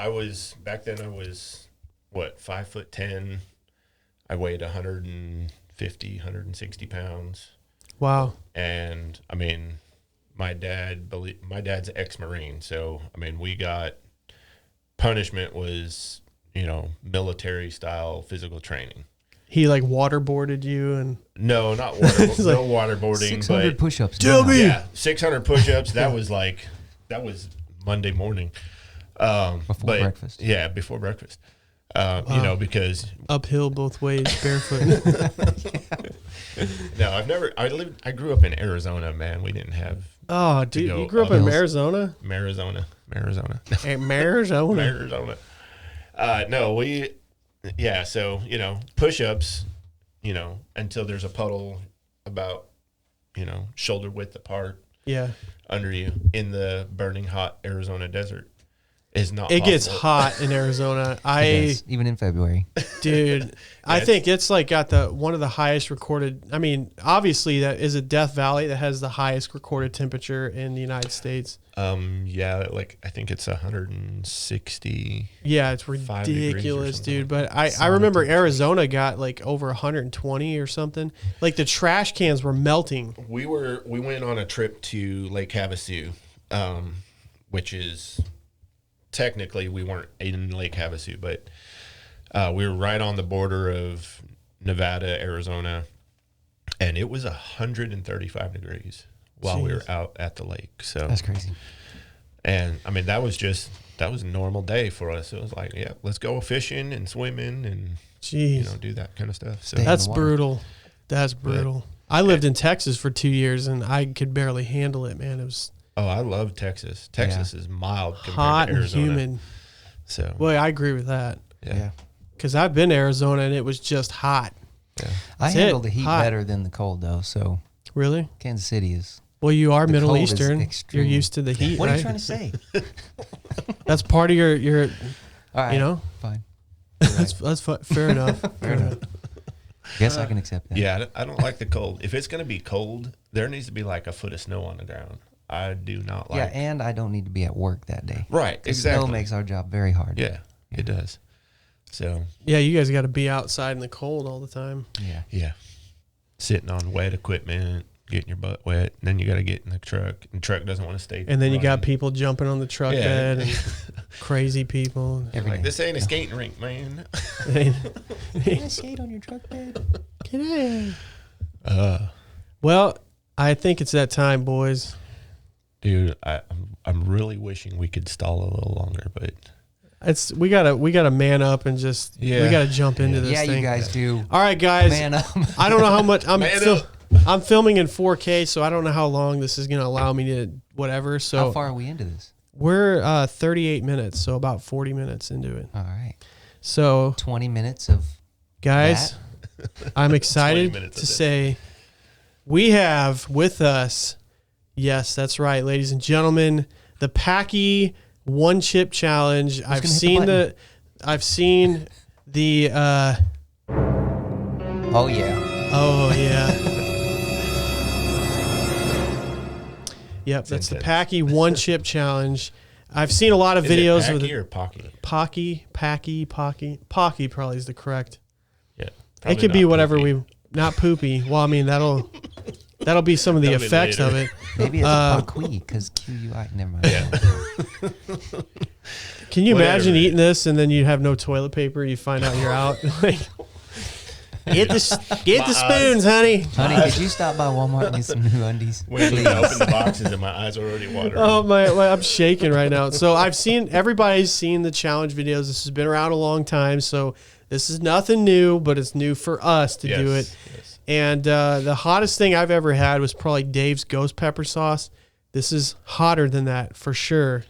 Back then I was 5'10". I weighed 150, 160 pounds. Wow. And I mean, my dad's ex-Marine. So, I mean, punishment was, military style physical training. He like waterboarded you and no, not no waterboarding. 600 push-ups. Yeah, 600 push-ups. That was Monday morning. Before breakfast. Yeah, before breakfast. Wow. Because uphill both ways, barefoot. No, I grew up in Arizona, man. We didn't have. Oh, dude, you grew up in Arizona? Arizona. Hey, Arizona. Arizona. So, push-ups, until there's a puddle about, shoulder width apart. Yeah. Under you in the burning hot Arizona desert is not It possible. gets hot in Arizona. Even in February. Dude, I think it's like got one of the highest recorded. I mean, obviously that is a Death Valley that has the highest recorded temperature in the United States. I think it's 160. Yeah, it's ridiculous, dude. But I remember Arizona got like over 120 or something. Like the trash cans were melting. We went on a trip to Lake Havasu, which is technically we weren't in Lake Havasu, but we were right on the border of Nevada, Arizona, and it was 135 degrees while we were out at the lake. So that's crazy. And I mean, that was a normal day for us. It was like, yeah, let's go fishing and swimming and do that kind of stuff. So that's brutal. That's brutal. I lived in Texas for 2 years and I could barely handle it, man. It was. Oh, I love Texas. Texas is mild compared hot to Arizona. and humid. So. Well, I agree with that. Yeah. Because I've been to Arizona and it was just hot. Yeah. I handle the heat better than the cold, though. So. Really? Kansas City is. Well, you are Middle cold Eastern. You're used to the heat. What right? are you trying to say? That's part of your. All right. Fine. That's fair enough. Fair enough. Guess I can accept that. Yeah, I don't like the cold. If it's going to be cold, there needs to be like a foot of snow on the ground. I do not like. Yeah, and I don't need to be at work that day. Right, exactly. Snow makes our job very hard. Yeah, it does. So. Yeah, you guys got to be outside in the cold all the time. Yeah. Yeah. Sitting on wet equipment, getting your butt wet, and then you got to get in the truck. And the truck doesn't want to stay. And then you got people jumping on the truck bed and crazy people. Like, this ain't a skating rink, man. Can I skate on your truck bed? Can I? Well, I think it's that time, boys. Dude, I'm really wishing we could stall a little longer, but we gotta man up and just we gotta jump into this thing. Yeah, you guys do. All right, guys. Man up. I don't know how much I'm filming in 4K, so I don't know how long this is gonna allow me to whatever. So how far are we into this? We're 38 minutes, so about 40 minutes into it. All right. So 20 minutes of guys, I'm excited to say we have with us. Yes, that's right, ladies and gentlemen. The Packy One Chip Challenge. I've seen the. Oh yeah. Oh yeah. Yep, that's the Packy One Chip Challenge. I've seen a lot of videos it with Packy or Pocky. Pocky probably is the correct. Yeah, it could be whatever poopy. Not poopy. Well, I mean that'll be some of the effects of it. Maybe it's Paqui because QUI. Never mind. Yeah. Can you imagine eating this and then you have no toilet paper? You find out you're out. Get the spoons, honey. Honey, could you stop by Walmart and get some new undies? When I open the boxes and my eyes are already watering. Oh my! I'm shaking right now. So everybody's seen the challenge videos. This has been around a long time. So this is nothing new, but it's new for us to do it. Yes. And the hottest thing I've ever had was probably Dave's ghost pepper sauce. This is hotter than that for sure.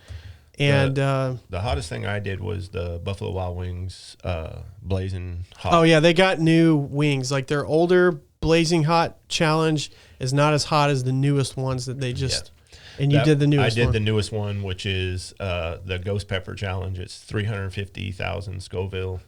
And the hottest thing I did was the Buffalo Wild Wings blazing hot. Oh yeah, they got new wings. Like their older blazing hot challenge is not as hot as the newest ones that they just And you did the newest one. I did the newest one, which is the Ghost Pepper Challenge. It's 350,000 Scoville.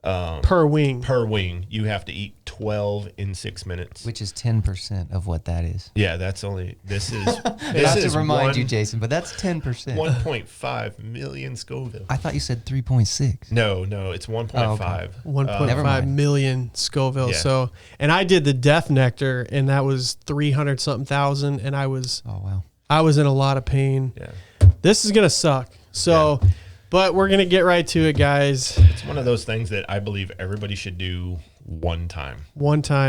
Per wing. Per wing. You have to eat 12 in 6 minutes. Which is 10% of what that is. Yeah, that's only, this is, Not to remind you, Jason, but that's 10%. 1.5 million Scoville. I thought you said 3.6. No, it's 1.5. Oh, okay. 1.5 million Scoville. Yeah. So, and I did the Death Nectar, and that was 300 something thousand, and I was in a lot of pain. Yeah. This is gonna suck. So, but we're gonna get right to it, guys. It's one of those things that I believe everybody should do one time.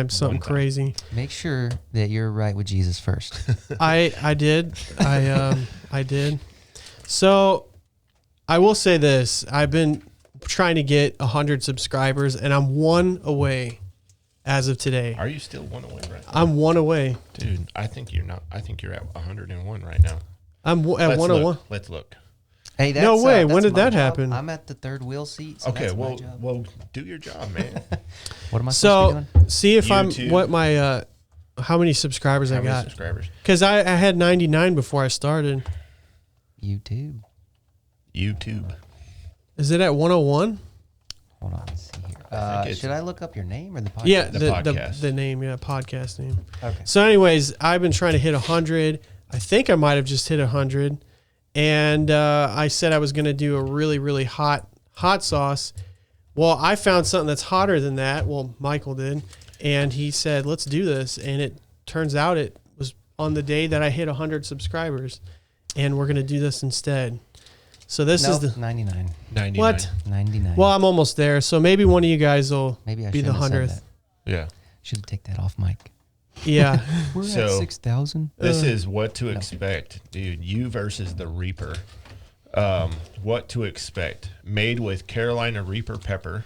Something crazy. Make sure that you're right with Jesus first. I did. I did. So I will say this. I've been trying to get 100 subscribers, and I'm one away as of today. Are you still one away right now? I'm one away. Dude, I think you're not. I think you're at 101 right now. I'm at 101. Let's look. Hey, that's, no way. that's when did my that job. happen? I'm at the third wheel seat. So Okay, that's my job. well, do your job, man. What am I supposed to be doing? See if YouTube. what my how many subscribers How I many got. subscribers? Because I had 99 before I started. YouTube. Is it at 101? Hold on, let's see here. it's- Should I look up your name or the podcast? Yeah, The the podcast. name, podcast name. Okay. So, anyways, I've been trying to hit 100. I think I might have just hit 100. And I said I was going to do a really, really hot sauce. Well, I found something that's hotter than that. Well, Michael did. And he said, let's do this. And it turns out it was on the day that I hit 100 subscribers. And we're going to do this instead. So this is the 99. 99. What? 99. Well, I'm almost there. So maybe one of you guys will Maybe I be the shouldn't have 100th. said that. Yeah. Should have taken that off, Mike. Yeah. We're So- at 6,000. This is what to expect, dude. You versus the Reaper. What to expect. Made with Carolina Reaper pepper,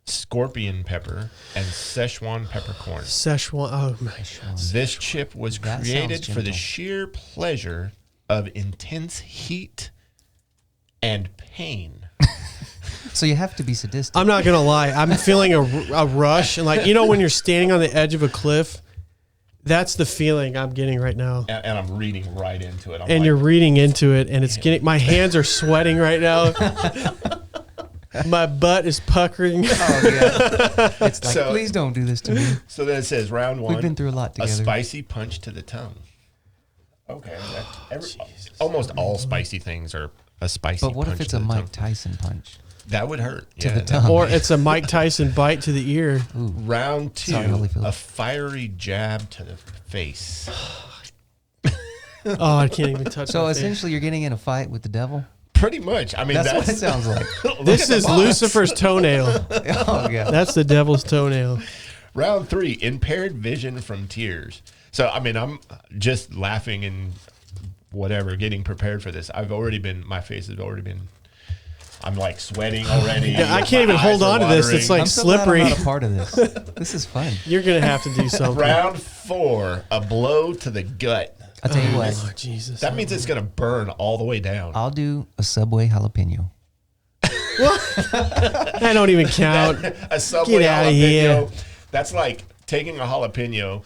scorpion pepper, and Szechuan peppercorn. Szechuan. Oh, my. This chip was That created sounds for the gentle. sheer pleasure of intense heat and pain. So you have to be sadistic. I'm not going to lie. I'm feeling a rush. And like, when you're standing on the edge of a cliff, that's the feeling I'm getting right now. And I'm reading right into it. I'm And like, you're reading into it, and it's getting, my hands are sweating right now. My butt is puckering. Oh, yeah. It's like, So- please don't do this to me. So then it says round one. We've been through a lot together. A spicy punch to the tongue. Okay. Almost all spicy things are a spicy But what punch if it's to a the Mike tongue. Tyson punch? That would hurt. To the tongue. Or it's a Mike Tyson bite to the ear. Round two, Sorry, Holyfield. a fiery jab to the face. Oh, I can't even touch So my face. essentially, you're getting in a fight with the devil. Pretty much. I mean, That's what it sounds like. This is Lucifer's toenail. Oh yeah. That's the devil's toenail. Round three, impaired vision from tears. So, I mean, I'm just laughing and whatever, getting prepared for this. My face has already been, I'm like sweating already. Yeah, I My can't even hold eyes are on to this. watering. It's like I'm so slippery. glad I'm not a part of this. This is fun. You're going to have to do something. Round four, a blow to the gut. I'll tell you what. Oh, Jesus. That means it's going to burn all the way down. I'll do a Subway jalapeno. I don't even count. A Subway Get outta jalapeno. here. That's like taking a jalapeno,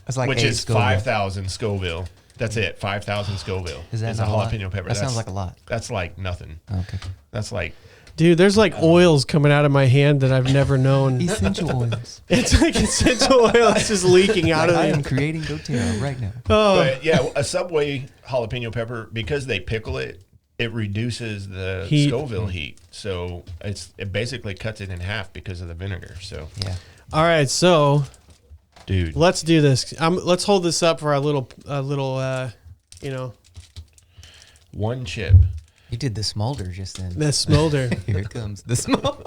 That's like which 8 is Scoville. 5,000 Scoville. That's it, 5,000 Scoville. Is that a not a lot? jalapeno pepper? That sounds like a lot. That's like nothing. Okay. That's like Dude, there's like oils coming out of my hand that I've never known. Essential oils. It's like essential oil that's just leaking out of I it. am creating doTERRA right now. Oh, But yeah, a Subway jalapeno pepper, because they pickle it, it reduces the Heat. Scoville heat. So it basically cuts it in half because of the vinegar. So, Yeah. all right. So dude, let's do this. Let's hold this up for our little, one chip. You did the smolder just then. the smolder. Here it comes. The smolder.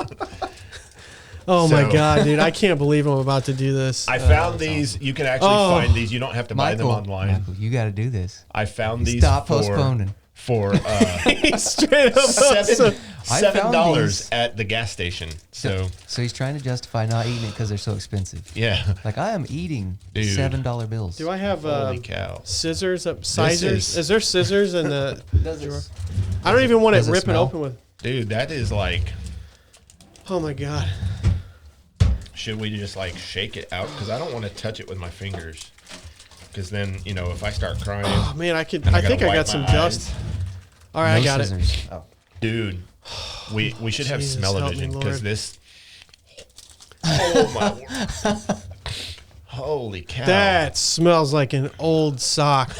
Oh my So- God, dude! I can't believe I'm about to do this. I found these. You can actually Oh. find these. You don't have to buy them online. Michael, you got to do this. I found these. Stop postponing. For Straight up. I $7 found these. at the gas station. So So he's trying to justify not eating it because they're so expensive. yeah, Like I am eating Dude. $7 bills. Do I have holy cow! scissors up? Scissors? is- Is there scissors in the Does drawer? it- I don't even want it does it ripping smell? open with. Dude, that is like. Oh my God. Should we just like shake it out? Because I don't want to touch it with my fingers. because then if I start crying, oh man, I think I got some dust. All right, No I got scissors. it. Oh. dude. We should have Jesus, smell-o-vision help me, because Lord. this. Oh my word! Holy cow! That smells like an old sock.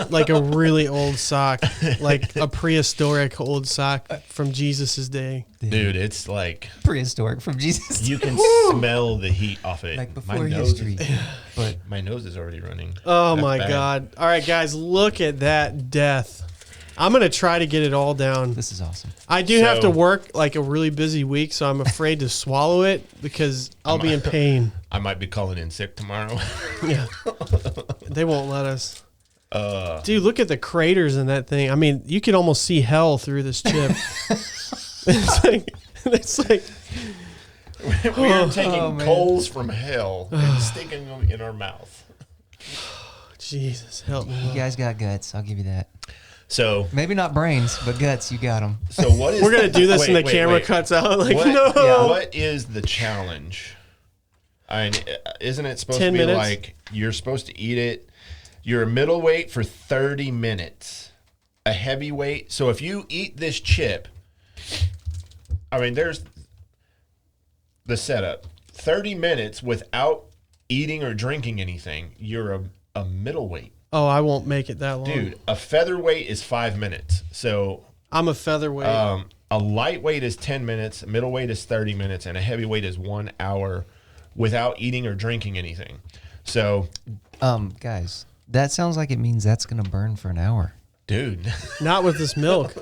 Like a really old sock. Like a prehistoric old sock from Jesus' day. Dude, it's like Prehistoric from Jesus. you can smell the heat off it. Like My before nose history. But my nose is already running. Oh That's my bad. God. All right, guys, look at that death. I'm going to try to get it all down. this is awesome. I do have to So- work like a really busy week, so I'm afraid to swallow it because I'll be in pain. I might be calling in sick tomorrow. Yeah. They won't let us. Dude, look at the craters in that thing. I mean, you could almost see hell through this chip. it's like We are taking Oh, man. coals from hell and sticking them in our mouth. Jesus, help me. You Lord. guys got guts. I'll give you that. So Maybe not brains, but guts. You got them. what is? We're going to do this wait, and the wait, camera wait. cuts out. Like, What, no. Yeah. what is the challenge? Isn't it supposed 10 to be minutes? like you're supposed to eat it? You're a middleweight for 30 minutes, a heavyweight. So if you eat this chip, I mean, there's the setup. 30 minutes without eating or drinking anything, you're a middleweight. Oh, I won't make it that long. Dude, a featherweight is 5 minutes. So I'm a featherweight. a lightweight is 10 minutes, a middleweight is 30 minutes, and a heavyweight is 1 hour without eating or drinking anything. So, Guys, that sounds like it means that's gonna burn for an hour. dude, Not with this milk.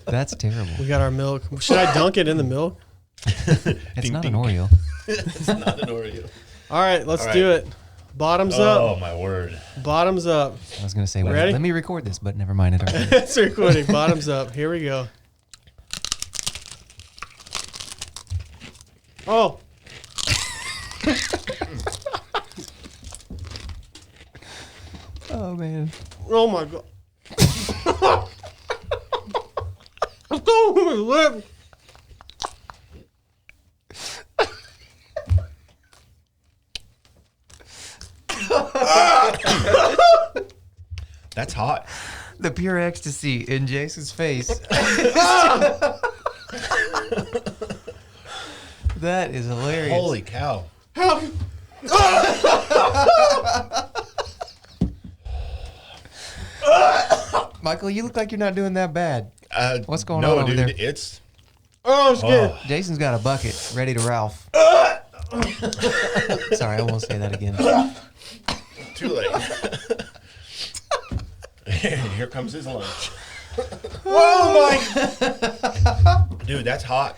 That's terrible. We got our milk. Should I dunk it in the milk? It's not an Oreo. it's not an Oreo. All right, let's All do right. it. Bottoms Oh, up. my word. Bottoms up. I was gonna say, wait, Ready? let me record this, but never mind it. Already. It's recording. Bottoms up. Here we go. Oh. Oh man. Oh my God. I'm going with my lip. That's hot. The pure ecstasy in Jason's face. That is hilarious. Holy cow. Help. Michael, you look like you're not doing that bad. What's going no, on over dude, there? It's Oh, it's good. Jason's got a bucket ready to Ralph. Sorry, I won't say that again. too late. Here comes his lunch. Oh my Dude, that's hot.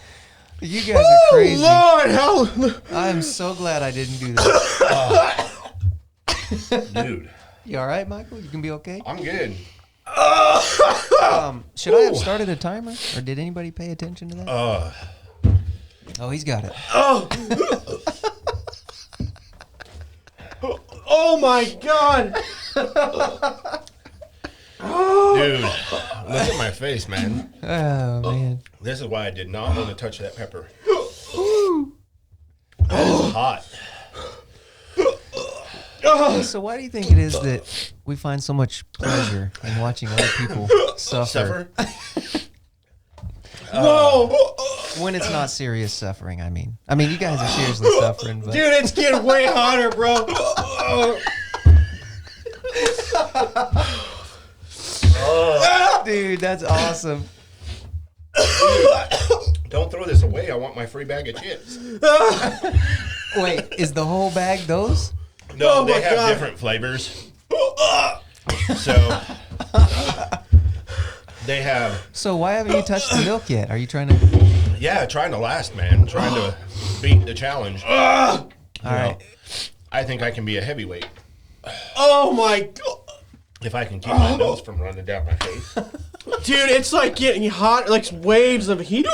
You guys are crazy. Lord, how I am so glad I didn't do that. Dude, You all right, Michael? You can be okay? I'm good. Should I have started a timer, or did anybody pay attention to that? Oh, he's got it. Oh my God. Dude, look at my face, man. Oh man. This is why I did not want to touch that pepper. That is hot. So why do you think it is that we find so much pleasure in watching other people suffer, Suffer? Whoa. when it's not serious suffering? I mean, you guys are seriously suffering, but Dude, it's getting way hotter, bro. dude, that's awesome. Don't throw this away. I want my free bag of chips. Wait, is the whole bag those? No, Oh they my have God. different flavors. So they have, So why haven't you touched the milk yet? Are you trying to? yeah, trying to last, man. Trying to beat the challenge. All right. I think I can be a heavyweight Oh my God. if I can keep my nose from running down my face. Dude, it's like getting hot, like waves of heat.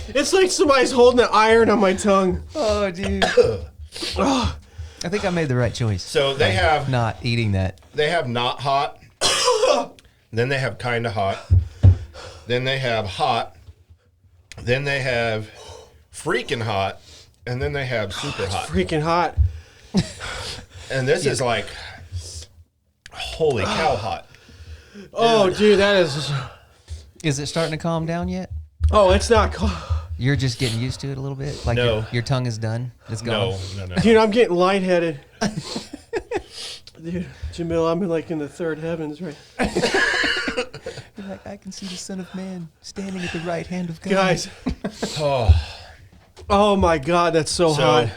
It's like somebody's holding an iron on my tongue. Oh, dude. I think I made the right choice. So they have Not eating that. not hot. Then they have kind of hot. Then they have hot. Then they have freaking hot. And then they have super hot. Freaking hot. And this is like, holy cow, hot. Oh, dude, that is. Is it starting to calm down yet? Oh, it's not. You're just getting used to it a little bit? Like No. your tongue is done? It's gone? No. Dude, I'm getting lightheaded. Dude, Jamil, I'm like in the third heavens right You're like, I can see the Son of Man standing at the right hand of God. Guys, Oh, oh my God, that's so hot.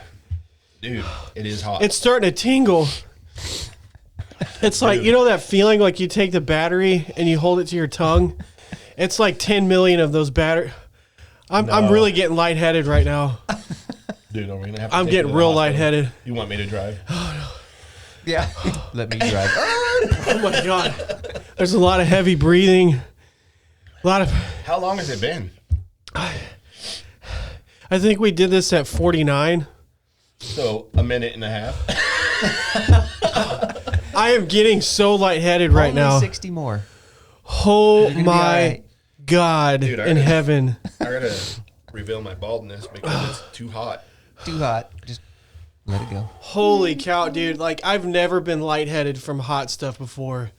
dude, it is hot. It's starting to tingle. It's like, you know that feeling like you take the battery and you hold it to your tongue? It's like 10 million of those battery. I'm really getting lightheaded right now. Dude, are we gonna have to I'm take you getting to the real hospital? lightheaded. You want me to drive? Yeah. Let me drive. Oh my God. There's a lot of heavy breathing. A lot of. How long has it been? I think we did this at 49. So, a minute and a half. I am getting so lightheaded right Only now. 60 more. Oh You're gonna be my all right. God Dude, in heaven. I gotta reveal my baldness because it's too hot. Too hot. Just let it go. Holy cow, dude. Like, I've never been lightheaded from hot stuff before.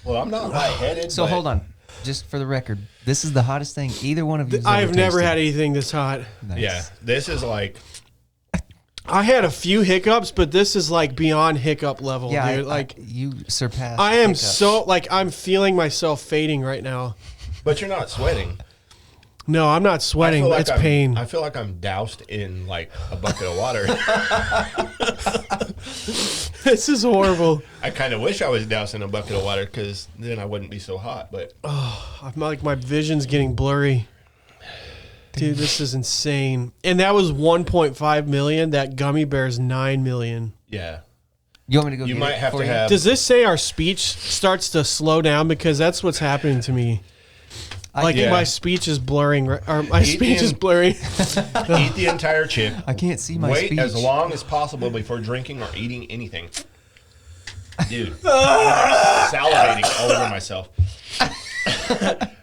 Well, I'm not lightheaded. So hold on. Just for the record, this is the hottest thing either one of you has ever I've never tasted. had anything this hot. Nice. Yeah, this is like, I had a few hiccups, but this is like beyond hiccup level, Yeah, dude. Like, you surpassed. I am hiccups. so, like, I'm feeling myself fading right now. but you're not sweating. No, I'm not I sweating. feel like It's I'm- pain. I feel like I'm doused in like a bucket of water. This is horrible. I kind of wish I was doused in a bucket of water because then I wouldn't be so hot. But I'm like, my vision's getting blurry. Dude, this is insane. And that was 1.5 million. That gummy bear's 9 million. yeah, You want me to go? you get might it have for to you? have. Does this say our speech starts to slow down? Because that's what's happening to me. Like, Yeah. my speech is blurring. Or my speech is in. blurring. Eat the entire chip. I can't see my Wait speech. as long as possible before drinking or eating anything. Dude, I'm salivating all over myself.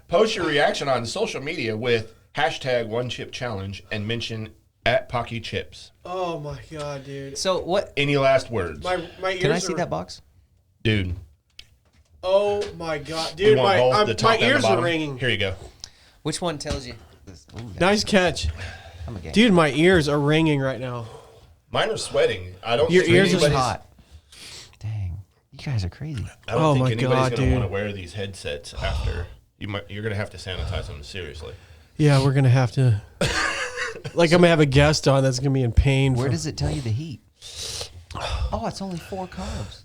Post your reaction on social media with #OneChipChallenge and mention @PockyChips. Oh, my God, dude. So what? Any last words? My ears Can I see are, that box? Dude, Oh, my God. you Dude, want both the top my and the ears are bottom? ringing. Here you go. Which one tells you? This? Ooh, Nice catch. I'm a gay. Dude, my ears are ringing right now. Mine are sweating. I don't Your think ears are anybody's- hot. Dang, you guys are crazy. I don't Oh think my anybody's God, gonna dude. want to wear these headsets after. You're gonna have to sanitize them seriously. Yeah, we're going to have to. Like, I'm going to have a guest on that's going to be in pain. Where from- does it tell you the heat? Oh, it's only 4 carbs.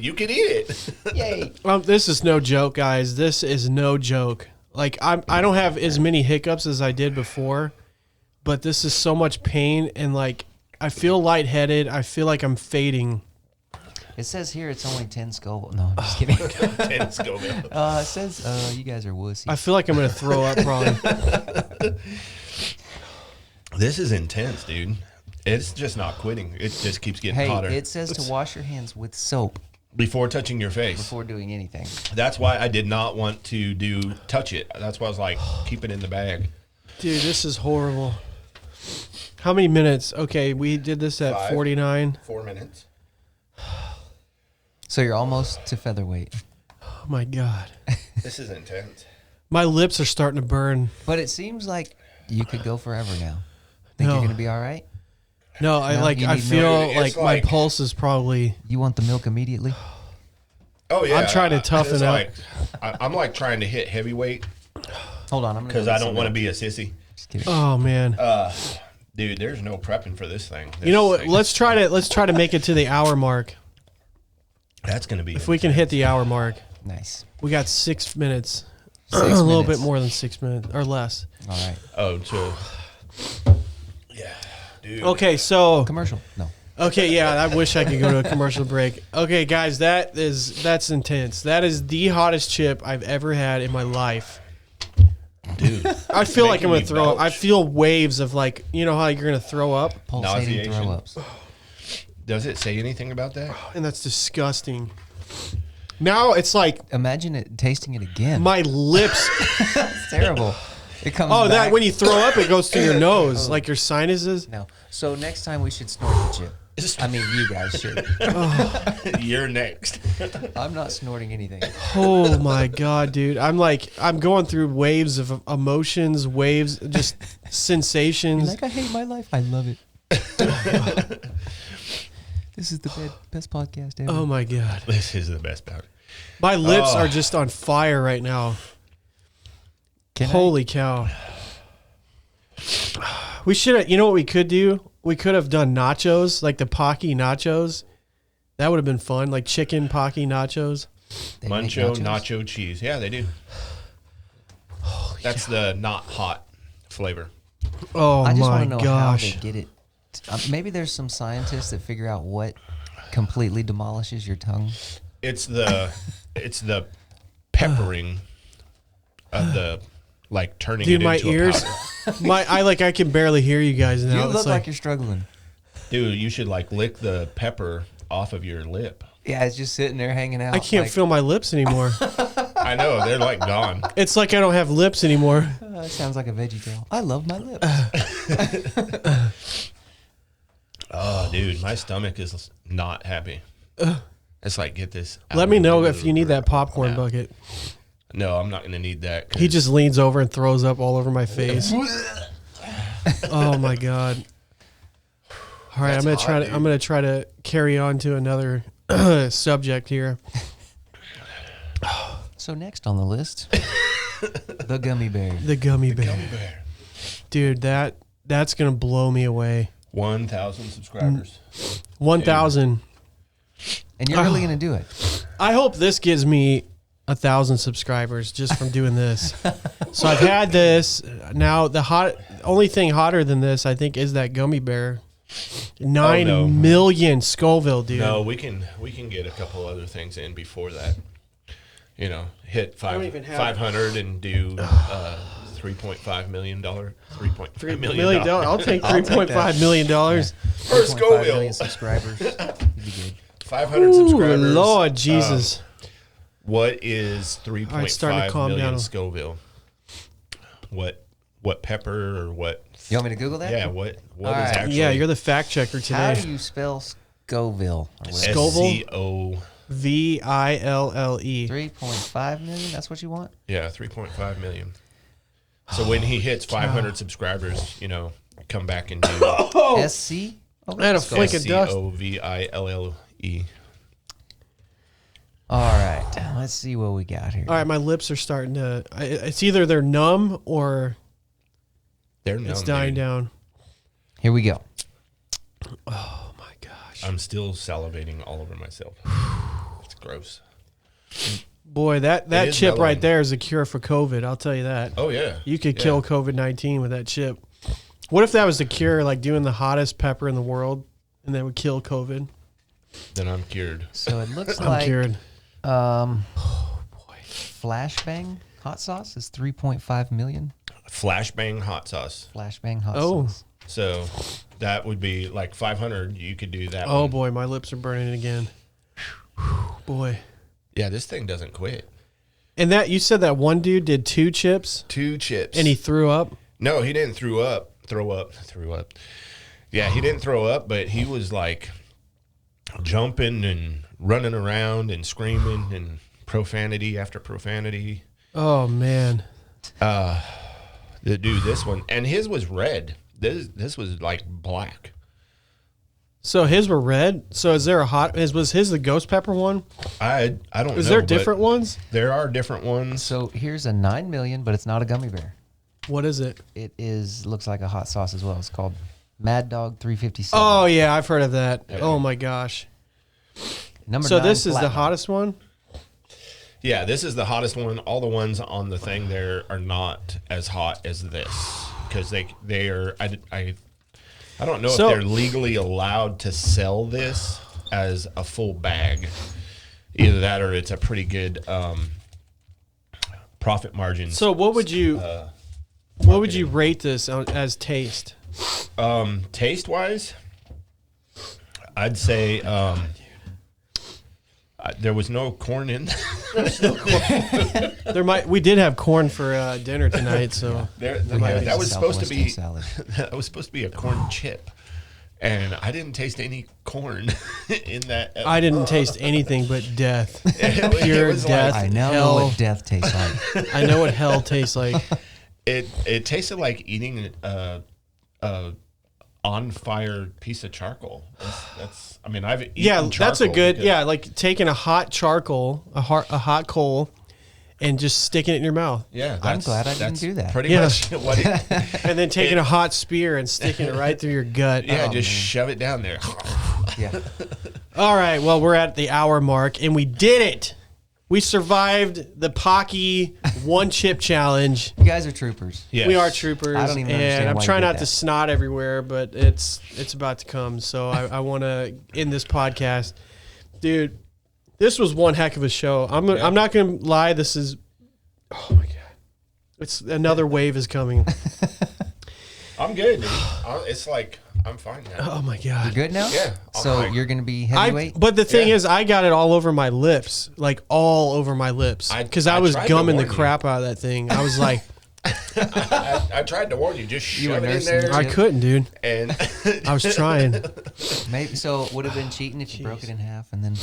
You can eat it. Yay! This is no joke, guys. This is no joke. Like, I don't have as many hiccups as I did before, but this is so much pain, and like, I feel lightheaded. I feel like I'm fading. It says here it's only 10 Scoville. No, I'm just kidding. And Scoville. It says you guys are wussies. I feel like I'm going to throw up probably. This is intense, dude. It's just not quitting. It just keeps getting Hey, hotter. it says to wash your hands with soap Before touching your face. before doing anything. That's why I did not want to touch it. That's why I was like, keep it in the bag. Dude, this is horrible. How many minutes? Okay, we did this at 5. 49. 4 minutes. So you're almost to featherweight. Oh my God. This is intense. My lips are starting to burn. But it seems like you could go forever now. Think No. you're going to be all right? No, I No, like. you I need feel milk. like It's my like- pulse is probably. You want the milk immediately? Oh yeah. I'm trying to toughen It's up. like, I'm like trying to hit heavyweight Hold on, I'm going to because I don't want to be a sissy. Just kidding. Oh man. Dude, there's no prepping for this thing. You know what? This Let's try to make it to the hour mark. That's gonna be. If we can hit the hour mark, Nice. we got 6 minutes. 6 A little minutes. bit more than 6 minutes or less. All right. Oh, so. Yeah, dude. Okay, so Commercial? No. okay, yeah, I wish I could go to a commercial break. Okay, guys, that's intense. That is the hottest chip I've ever had in my life. Dude. I feel like I'm Making gonna me throw up. I belch. feel waves of like, you know how you're gonna throw up, Pulsating Nauseation. throw-ups. Does it say anything about that? and that's disgusting. Now it's like Imagine it tasting it again. my lips. It's terrible. It comes Oh, back. that when you throw up, it goes through your nose, like your sinuses. No. So next time we should snort the chip. I mean, you guys should. You're next. I'm not snorting anything. Oh my God, dude. I'm going through waves of emotions, waves, just sensations. Like, I hate my life. I love it. This is the best podcast ever. Oh my God. This is the best part. My lips are just on fire right now. Holy cow. We should have, you know what we could do? We could have done nachos, like the Pocky nachos. That would have been fun, like chicken Pocky nachos. They make Muncho nachos? nacho cheese. Yeah, they do. That's the not hot flavor. Oh I just my want to know gosh. how they get it. Maybe there's some scientists that figure out what completely demolishes your tongue. It's the peppering of the like turning Dude, it my into ears, a powder. I can barely hear you guys now. You It's look like you're struggling. Dude, you should like lick the pepper off of your lip. Yeah, it's just sitting there hanging out. I can't feel my lips anymore. I know, they're like gone. It's like I don't have lips anymore. It sounds like a veggie tale. I love my lips. Oh, dude, my stomach is not happy. It's like, get this out Let me of know the- if you need that popcorn Yeah. bucket. No, I'm not going to need that. 'cause He just leans over and throws up all over my face. Oh my God. All right, That's hot, dude. I'm gonna try to carry on to another subject here. So next on the list, the gummy bear. The gummy bear. Gummy bear. Dude, that's gonna blow me away. 1,000 subscribers. 1,000. And you're really going to do it. I hope this gives me 1,000 subscribers just from doing this. So I've had this. Now the only thing hotter than this, I think, is that gummy bear. 9 million Scoville, dude. No, we can get a couple other things in before that. You know, hit don't even have- 500 and do $3.5 million. $3.5 million. I'll take I'll take $3.5 that. million. Per 3.5 Scoville. million subscribers. You'd be good. 500 Ooh, subscribers. Lord Jesus. What is All right, starting to 3.5 calm million down. Scoville? What pepper or what? You want me to Google that? Yeah, what is right. actually? Yeah, you're the fact checker How today. do you spell Scoville? Scoville? SCO. VILLE. 3.5 million? That's what you want? Yeah, 3.5 million. So when he hits 500 subscribers, you know, come back and do SC? Oh, I had a Scoville. flick of dust. SCOVILLE. All right. Let's see what we got here. All right, my lips are starting to. It's either they're numb or They're numb, it's dying dude. down. Here we go. Oh my gosh, I'm still salivating all over myself. It's gross. boy, that is chip mellowing. right there is a cure for COVID. I'll tell you that. Oh yeah, You could Yeah. kill COVID-19 with that chip. What if that was the cure, like doing the hottest pepper in the world, and that would kill COVID? Then I'm cured. So it looks I'm like cured. Flashbang hot sauce is 3.5 million. Flashbang hot sauce. Flashbang hot Oh. sauce. So that would be like 500. You could do that. Oh one. boy, my lips are burning again. Boy, Yeah, this thing doesn't quit. and that you said that one dude did 2 chips 2 chips. and he threw up. No, he didn't throw up. Yeah, he didn't throw up, but he was like jumping and running around and screaming and profanity after profanity. Oh man. This one, and his was red. This was like black. So his were red. So is there a hot? Was his the ghost pepper one? I don't know. Is there but different ones? There are different ones. So here's a 9 million, but it's not a gummy bear. What is it? It looks like a hot sauce as well. It's called Mad Dog 357. Oh yeah, I've heard of that. Oh my gosh. Number So 9, this is the platinum. hottest one. Yeah, this is the hottest one. All the ones on the thing there are not as hot as this because they are. I don't know So- if they're legally allowed to sell this as a full bag. Either that or it's a pretty good profit margin. So what would you rate this as taste? Taste wise, I'd say there was no corn in. We did have corn for dinner tonight, so that was supposed to be salad. that was supposed to be a corn chip, and I didn't taste any corn in that. I didn't taste anything but death. Pure death. I now know what death tastes like. I know what hell tastes like. It tasted like eating a on fire piece of charcoal. That's I mean, I've eaten that's a good because, like taking a hot charcoal, a hot coal, and just sticking it in your mouth. Yeah, I'm glad I didn't do that. Pretty much what and then taking a hot spear and sticking it right through your gut. Yeah, just shove it down there. Yeah. All right, well, we're at the hour mark, and we did it. We survived the Pocky one chip challenge. You guys are troopers. Yes. We are troopers. I don't even understand and I'm why you trying did not to that. snot everywhere, but it's about to come. So I want to end this podcast. Dude, this was one heck of a show. I'm not going to lie. This is, oh my God. It's another wave is coming. I'm good, dude. It's like I'm fine now. Oh my God. You good now? Yeah. So I'm you're going to be heavyweight? But the thing Yeah. is, I got it all over my lips, like all over my lips, because I was tried to gumming the warn you. crap out of that thing. I was like, I tried to warn you. Just You were shove it in nursing there. the I chip. couldn't, dude. And I was trying. Maybe so. It would have been cheating if you broke it in half and then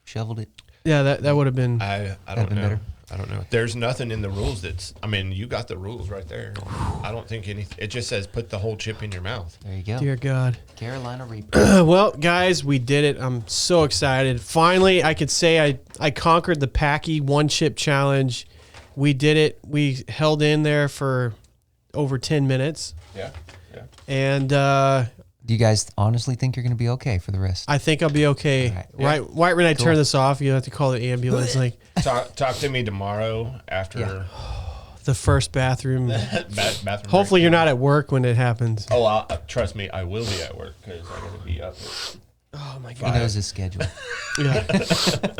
shoveled it. Yeah, that would have been. I That'd don't been know. better. I don't know. There's nothing in the rules that's. I mean, you got the rules right there. I don't think anything. It just says put the whole chip in your mouth. There you go. Dear God. Carolina Reaper. Well, guys, we did it. I'm so excited. Finally, I could say I conquered the Packy one chip challenge. We did it. We held in there for over 10 minutes. Yeah. Yeah. And Do you guys honestly think you're going to be okay for the rest? I think I'll be okay. All right. Right when I turn this off, you have to call the ambulance. Like Talk to me tomorrow after the first bathroom. bathroom. Hopefully break. you're not at work when it happens. Oh, trust me, I will be at work because I'm going to be up. Oh my He God. knows his schedule. Yeah.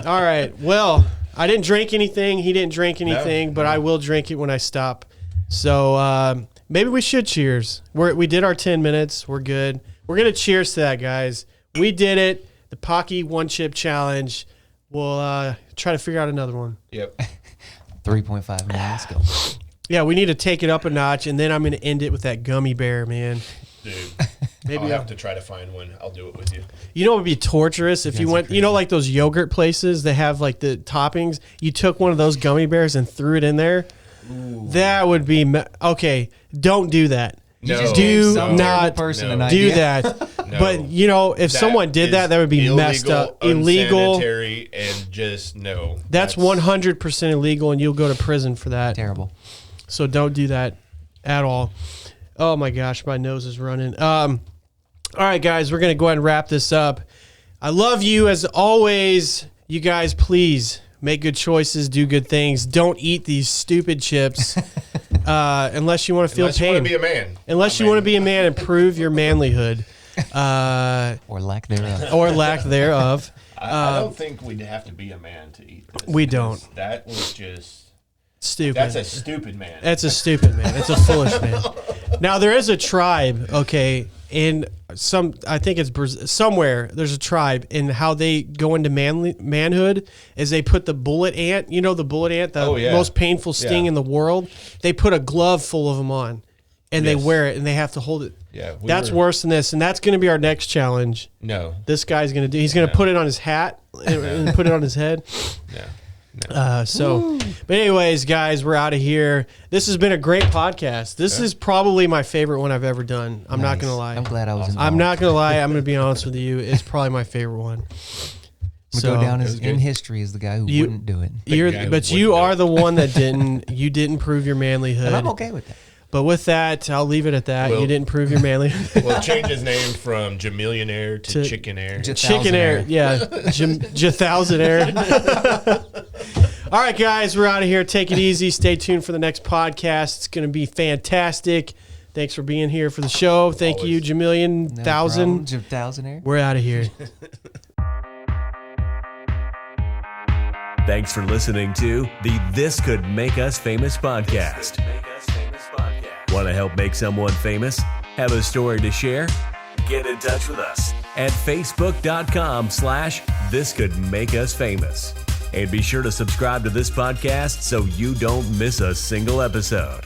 All right. Well, I didn't drink anything. He didn't drink anything, but I will drink it when I stop. So maybe we should cheers. We did our 10 minutes. We're good. We're going to cheers to that, guys. We did it. The Pocky one chip challenge. We'll try to figure out another one. Yep. 3.5 million. Let's go. Yeah, we need to take it up a notch, and then I'm going to end it with that gummy bear, man. Dude. Maybe I'll have to try to find one. I'll do it with you. You know what would be torturous if you went, you know, like those yogurt places, they have like the toppings. You took one of those gummy bears and threw it in there. Ooh. That would be, okay, don't do that. No, just do some not terrible person an do idea. that. No. But, you know, if someone did that, that would be messed up. Illegal. Unsanitary, and just no. That's 100% illegal, and you'll go to prison for that. Terrible. So don't do that at all. Oh, my gosh, my nose is running. All right, guys, we're going to go ahead and wrap this up. I love you as always. You guys, please make good choices, do good things. Don't eat these stupid chips unless you want to feel Unless you pain. want to be a man. Unless you want to be a man and prove your manlyhood. Or lack thereof. Or lack thereof. I don't think we'd have to be a man to eat this. We don't. That was just Stupid. That's a stupid man. That's a stupid man. It's a foolish man. Now there is a tribe, okay, in some, I think it's somewhere. There's a tribe, and how they go into manhood is they put the bullet ant. You know the bullet ant, the most painful sting in the world. They put a glove full of them on, and they wear it, and they have to hold it. Yeah, that's worse than this, and that's going to be our next challenge. No, this guy's going to do. He's going to put it on his hat and put it on his head. Yeah. No. But anyways, guys, we're out of here. This has been a great podcast. This is probably my favorite one I've ever done. I'm not going to lie. I'm glad I was involved. I'm not going to lie. I'm going to be honest with you. It's probably my favorite one. Go down in history as the guy who wouldn't do it. But you are the one that didn't. You didn't prove your manlyhood. And I'm okay with that. But with that, I'll leave it at that. You didn't prove your manlyhood. We'll change his name from Jamilionaire to Chickenaire. Chickenaire, yeah. Jathousenaire. All right, guys, we're out of here. Take it easy. Stay tuned for the next podcast. It's going to be fantastic. Thanks for being here for the show. Thank you, Jamillion Thousand. Jathousenaire. We're out of here. Thanks for listening to the This Could Make Us Famous podcast. Want to help make someone famous? Have a story to share? Get in touch with us at facebook.com/thiscouldmakeusfamous. And be sure to subscribe to this podcast so you don't miss a single episode.